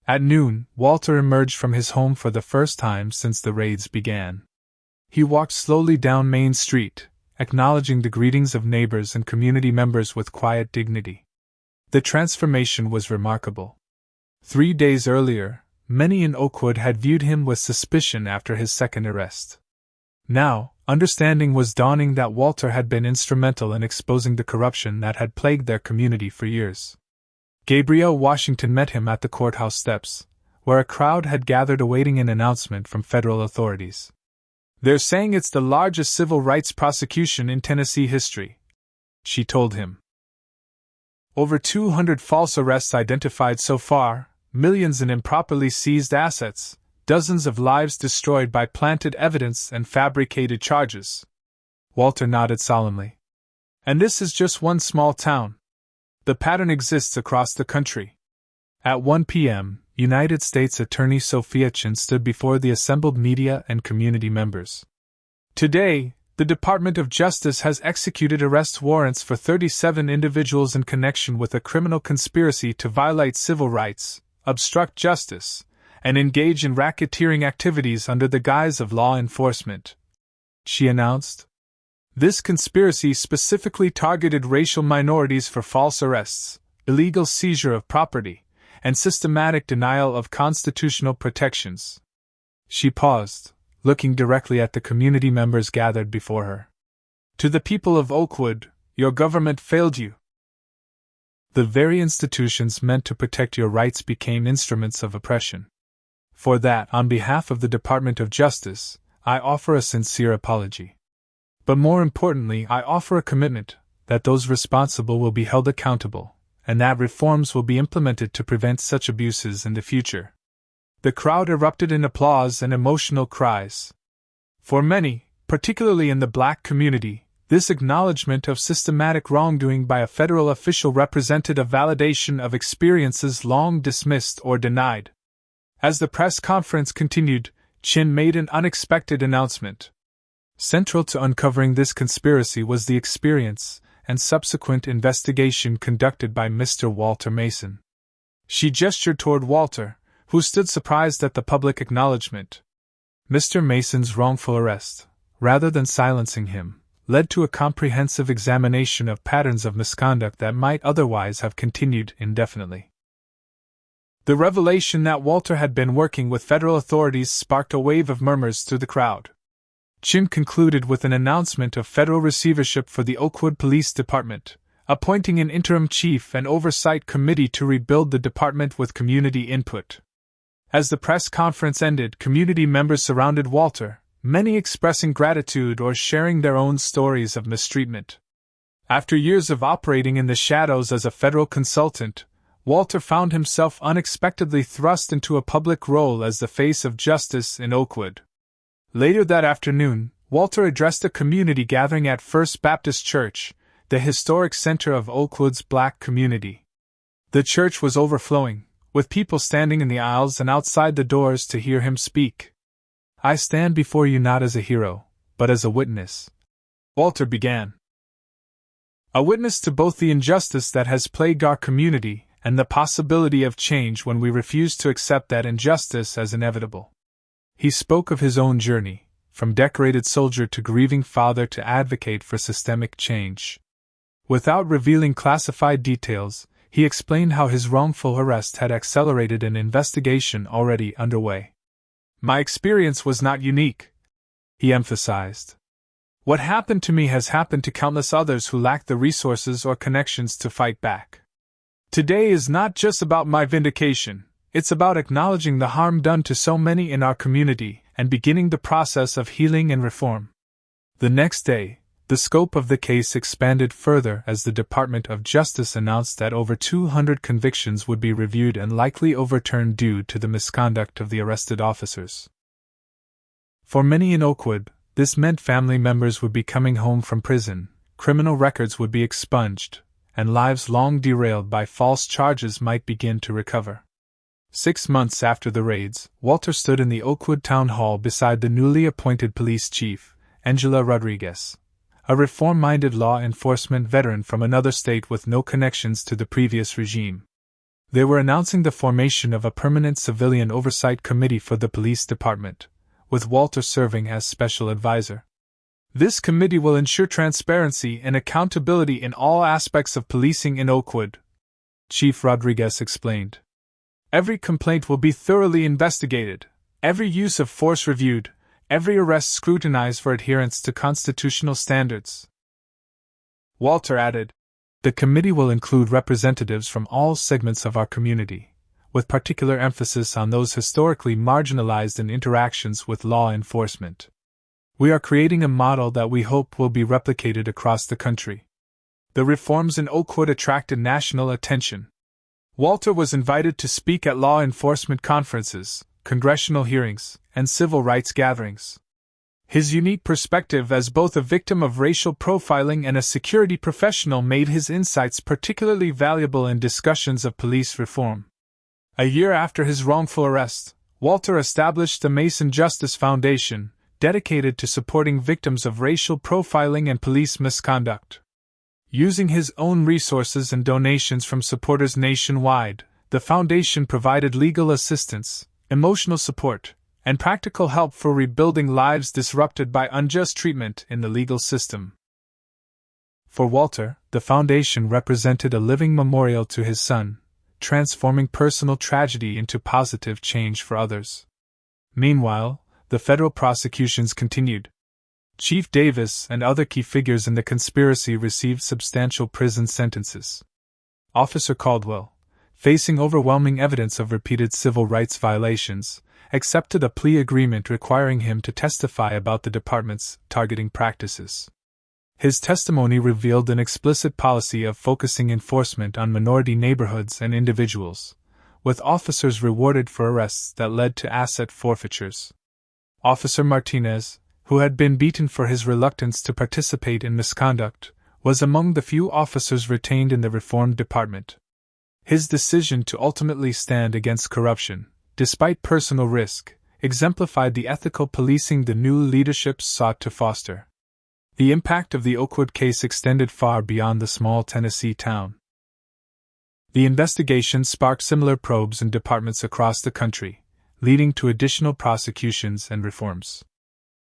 At noon, Walter emerged from his home for the first time since the raids began. He walked slowly down Main Street, acknowledging the greetings of neighbors and community members with quiet dignity. The transformation was remarkable. 3 days earlier, many in Oakwood had viewed him with suspicion after his second arrest. Now, understanding was dawning that Walter had been instrumental in exposing the corruption that had plagued their community for years. Gabrielle Washington met him at the courthouse steps, where a crowd had gathered awaiting an announcement from federal authorities. "They're saying it's the largest civil rights prosecution in Tennessee history," she told him. "Over 200 false arrests identified so far, millions in improperly seized assets, dozens of lives destroyed by planted evidence and fabricated charges." Walter nodded solemnly. "And this is just one small town. The pattern exists across the country." At 1 p.m., United States Attorney Sophia Chin stood before the assembled media and community members. "Today, the Department of Justice has executed arrest warrants for 37 individuals in connection with a criminal conspiracy to violate civil rights, obstruct justice, and engage in racketeering activities under the guise of law enforcement," she announced. "This conspiracy specifically targeted racial minorities for false arrests, illegal seizure of property, and systematic denial of constitutional protections. She paused, looking directly at the community members gathered before her. To the people of Oakwood, your government failed you. The very institutions meant to protect your rights became instruments of oppression. For that, on behalf of the Department of Justice, I offer a sincere apology. But more importantly, I offer a commitment that those responsible will be held accountable, and that reforms will be implemented to prevent such abuses in the future. The crowd erupted in applause and emotional cries. For many, particularly in the black community, this acknowledgement of systematic wrongdoing by a federal official represented a validation of experiences long dismissed or denied. As the press conference continued, Chin made an unexpected announcement. Central to uncovering this conspiracy was the experience and subsequent investigation conducted by Mr. Walter Mason. She gestured toward Walter, who stood surprised at the public acknowledgement. Mr. Mason's wrongful arrest, rather than silencing him, led to a comprehensive examination of patterns of misconduct that might otherwise have continued indefinitely. The revelation that Walter had been working with federal authorities sparked a wave of murmurs through the crowd. Chin concluded with an announcement of federal receivership for the Oakwood Police Department, appointing an interim chief and oversight committee to rebuild the department with community input. As the press conference ended, community members surrounded Walter, many expressing gratitude or sharing their own stories of mistreatment. After years of operating in the shadows as a federal consultant, Walter found himself unexpectedly thrust into a public role as the face of justice in Oakwood. Later that afternoon, Walter addressed a community gathering at First Baptist Church, the historic center of Oakwood's black community. The church was overflowing, with people standing in the aisles and outside the doors to hear him speak. I stand before you not as a hero, but as a witness, Walter began. A witness to both the injustice that has plagued our community and the possibility of change when we refuse to accept that injustice as inevitable. He spoke of his own journey, from decorated soldier to grieving father to advocate for systemic change. Without revealing classified details, he explained how his wrongful arrest had accelerated an investigation already underway. My experience was not unique, he emphasized. What happened to me has happened to countless others who lack the resources or connections to fight back. Today is not just about my vindication, it's about acknowledging the harm done to so many in our community and beginning the process of healing and reform. The next day, the scope of the case expanded further as the Department of Justice announced that over 200 convictions would be reviewed and likely overturned due to the misconduct of the arrested officers. For many in Oakwood, this meant family members would be coming home from prison, criminal records would be expunged, and lives long derailed by false charges might begin to recover. 6 months after the raids, Walter stood in the Oakwood Town Hall beside the newly appointed police chief, Angela Rodriguez, a reform-minded law enforcement veteran from another state with no connections to the previous regime. They were announcing the formation of a permanent civilian oversight committee for the police department, with Walter serving as special advisor. This committee will ensure transparency and accountability in all aspects of policing in Oakwood, Chief Rodriguez explained. Every complaint will be thoroughly investigated, every use of force reviewed, every arrest scrutinized for adherence to constitutional standards. Walter added, the committee will include representatives from all segments of our community, with particular emphasis on those historically marginalized in interactions with law enforcement. We are creating a model that we hope will be replicated across the country. The reforms in Oakwood attracted national attention. Walter was invited to speak at law enforcement conferences, congressional hearings, and civil rights gatherings. His unique perspective as both a victim of racial profiling and a security professional made his insights particularly valuable in discussions of police reform. A year after his wrongful arrest, Walter established the Mason Justice Foundation, dedicated to supporting victims of racial profiling and police misconduct. Using his own resources and donations from supporters nationwide, the foundation provided legal assistance, emotional support, and practical help for rebuilding lives disrupted by unjust treatment in the legal system. For Walter, the foundation represented a living memorial to his son, transforming personal tragedy into positive change for others. Meanwhile, the federal prosecutions continued. Chief Davis and other key figures in the conspiracy received substantial prison sentences. Officer Caldwell, facing overwhelming evidence of repeated civil rights violations, accepted a plea agreement requiring him to testify about the department's targeting practices. His testimony revealed an explicit policy of focusing enforcement on minority neighborhoods and individuals, with officers rewarded for arrests that led to asset forfeitures. Officer Martinez, who had been beaten for his reluctance to participate in misconduct, was among the few officers retained in the reformed department. His decision to ultimately stand against corruption, despite personal risk, exemplified the ethical policing the new leadership sought to foster. The impact of the Oakwood case extended far beyond the small Tennessee town. The investigation sparked similar probes in departments across the country, leading to additional prosecutions and reforms.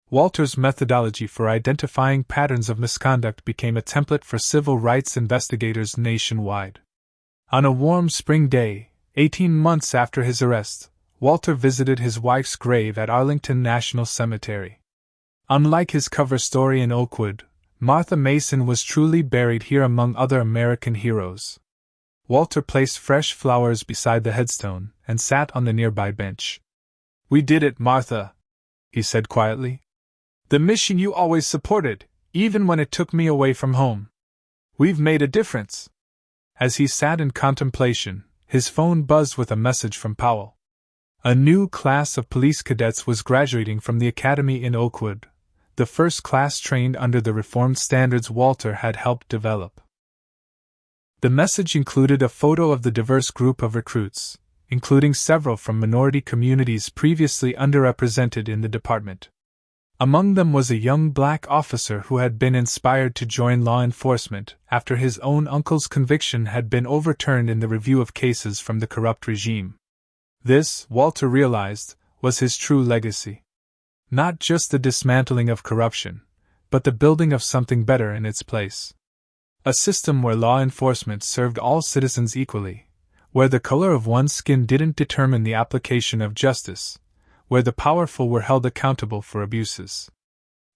Walter's methodology for identifying patterns of misconduct became a template for civil rights investigators nationwide. On a warm spring day, 18 months after his arrest, Walter visited his wife's grave at Arlington National Cemetery. Unlike his cover story in Oakwood, Martha Mason was truly buried here among other American heroes. Walter placed fresh flowers beside the headstone and sat on the nearby bench. "We did it, Martha," he said quietly. "The mission you always supported, even when it took me away from home. We've made a difference." As he sat in contemplation, his phone buzzed with a message from Powell. A new class of police cadets was graduating from the academy in Oakwood, the first class trained under the reformed standards Walter had helped develop. The message included a photo of the diverse group of recruits, including several from minority communities previously underrepresented in the department. Among them was a young black officer who had been inspired to join law enforcement after his own uncle's conviction had been overturned in the review of cases from the corrupt regime. This, Walter realized, was his true legacy. Not just the dismantling of corruption, but the building of something better in its place. A system where law enforcement served all citizens equally, where the color of one's skin didn't determine the application of justice, where the powerful were held accountable for abuses.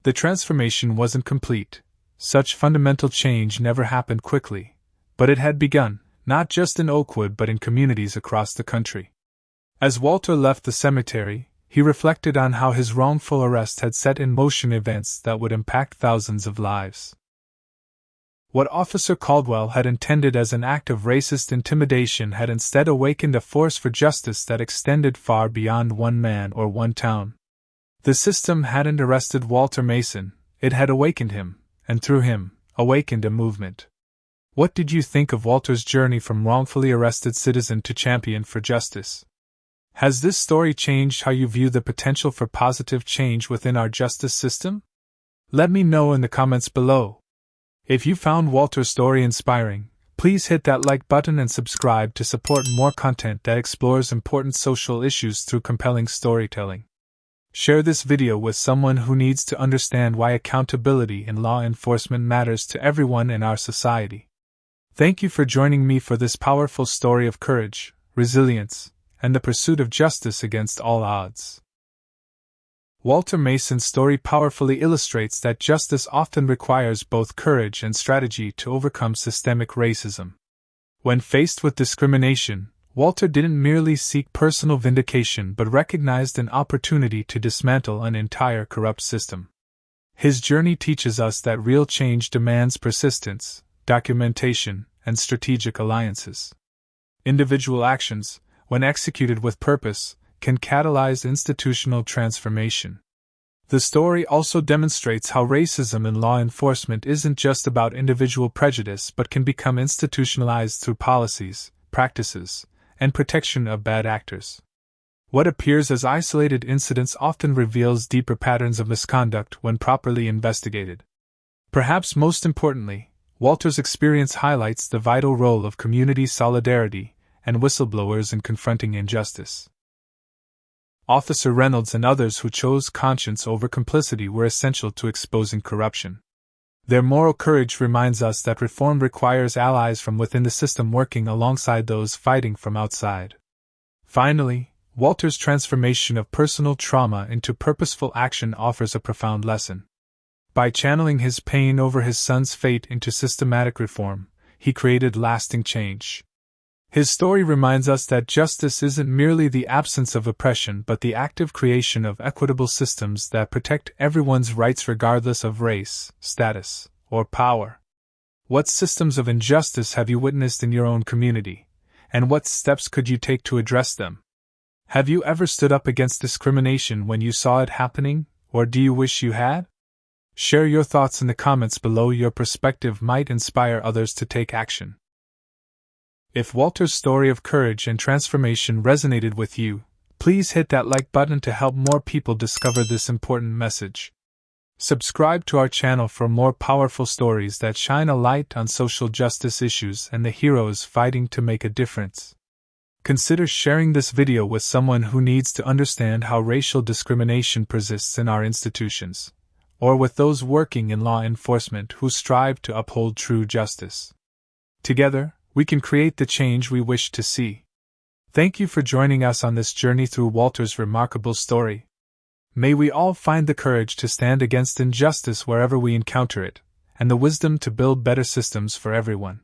The transformation wasn't complete. Such fundamental change never happened quickly, but it had begun, not just in Oakwood but in communities across the country. As Walter left the cemetery, he reflected on how his wrongful arrest had set in motion events that would impact thousands of lives. What Officer Caldwell had intended as an act of racist intimidation had instead awakened a force for justice that extended far beyond one man or one town. The system hadn't arrested Walter Mason, it had awakened him, and through him, awakened a movement. What did you think of Walter's journey from wrongfully arrested citizen to champion for justice? Has this story changed how you view the potential for positive change within our justice system? Let me know in the comments below. If you found Walter's story inspiring, please hit that like button and subscribe to support more content that explores important social issues through compelling storytelling. Share this video with someone who needs to understand why accountability in law enforcement matters to everyone in our society. Thank you for joining me for this powerful story of courage, resilience, and the pursuit of justice against all odds. Walter Mason's story powerfully illustrates that justice often requires both courage and strategy to overcome systemic racism. When faced with discrimination, Walter didn't merely seek personal vindication but recognized an opportunity to dismantle an entire corrupt system. His journey teaches us that real change demands persistence, documentation, and strategic alliances. Individual actions, when executed with purpose, can catalyze institutional transformation. The story also demonstrates how racism in law enforcement isn't just about individual prejudice but can become institutionalized through policies, practices, and protection of bad actors. What appears as isolated incidents often reveals deeper patterns of misconduct when properly investigated. Perhaps most importantly, Walter's experience highlights the vital role of community solidarity and whistleblowers in confronting injustice. Officer Reynolds and others who chose conscience over complicity were essential to exposing corruption. Their moral courage reminds us that reform requires allies from within the system working alongside those fighting from outside. Finally, Walter's transformation of personal trauma into purposeful action offers a profound lesson. By channeling his pain over his son's fate into systematic reform, he created lasting change. His story reminds us that justice isn't merely the absence of oppression but the active creation of equitable systems that protect everyone's rights regardless of race, status, or power. What systems of injustice have you witnessed in your own community, and what steps could you take to address them? Have you ever stood up against discrimination when you saw it happening, or do you wish you had? Share your thoughts in the comments below. Your perspective might inspire others to take action. If Walter's story of courage and transformation resonated with you, please hit that like button to help more people discover this important message. Subscribe to our channel for more powerful stories that shine a light on social justice issues and the heroes fighting to make a difference. Consider sharing this video with someone who needs to understand how racial discrimination persists in our institutions, or with those working in law enforcement who strive to uphold true justice. Together, we can create the change we wish to see. Thank you for joining us on this journey through Walter's remarkable story. May we all find the courage to stand against injustice wherever we encounter it, and the wisdom to build better systems for everyone.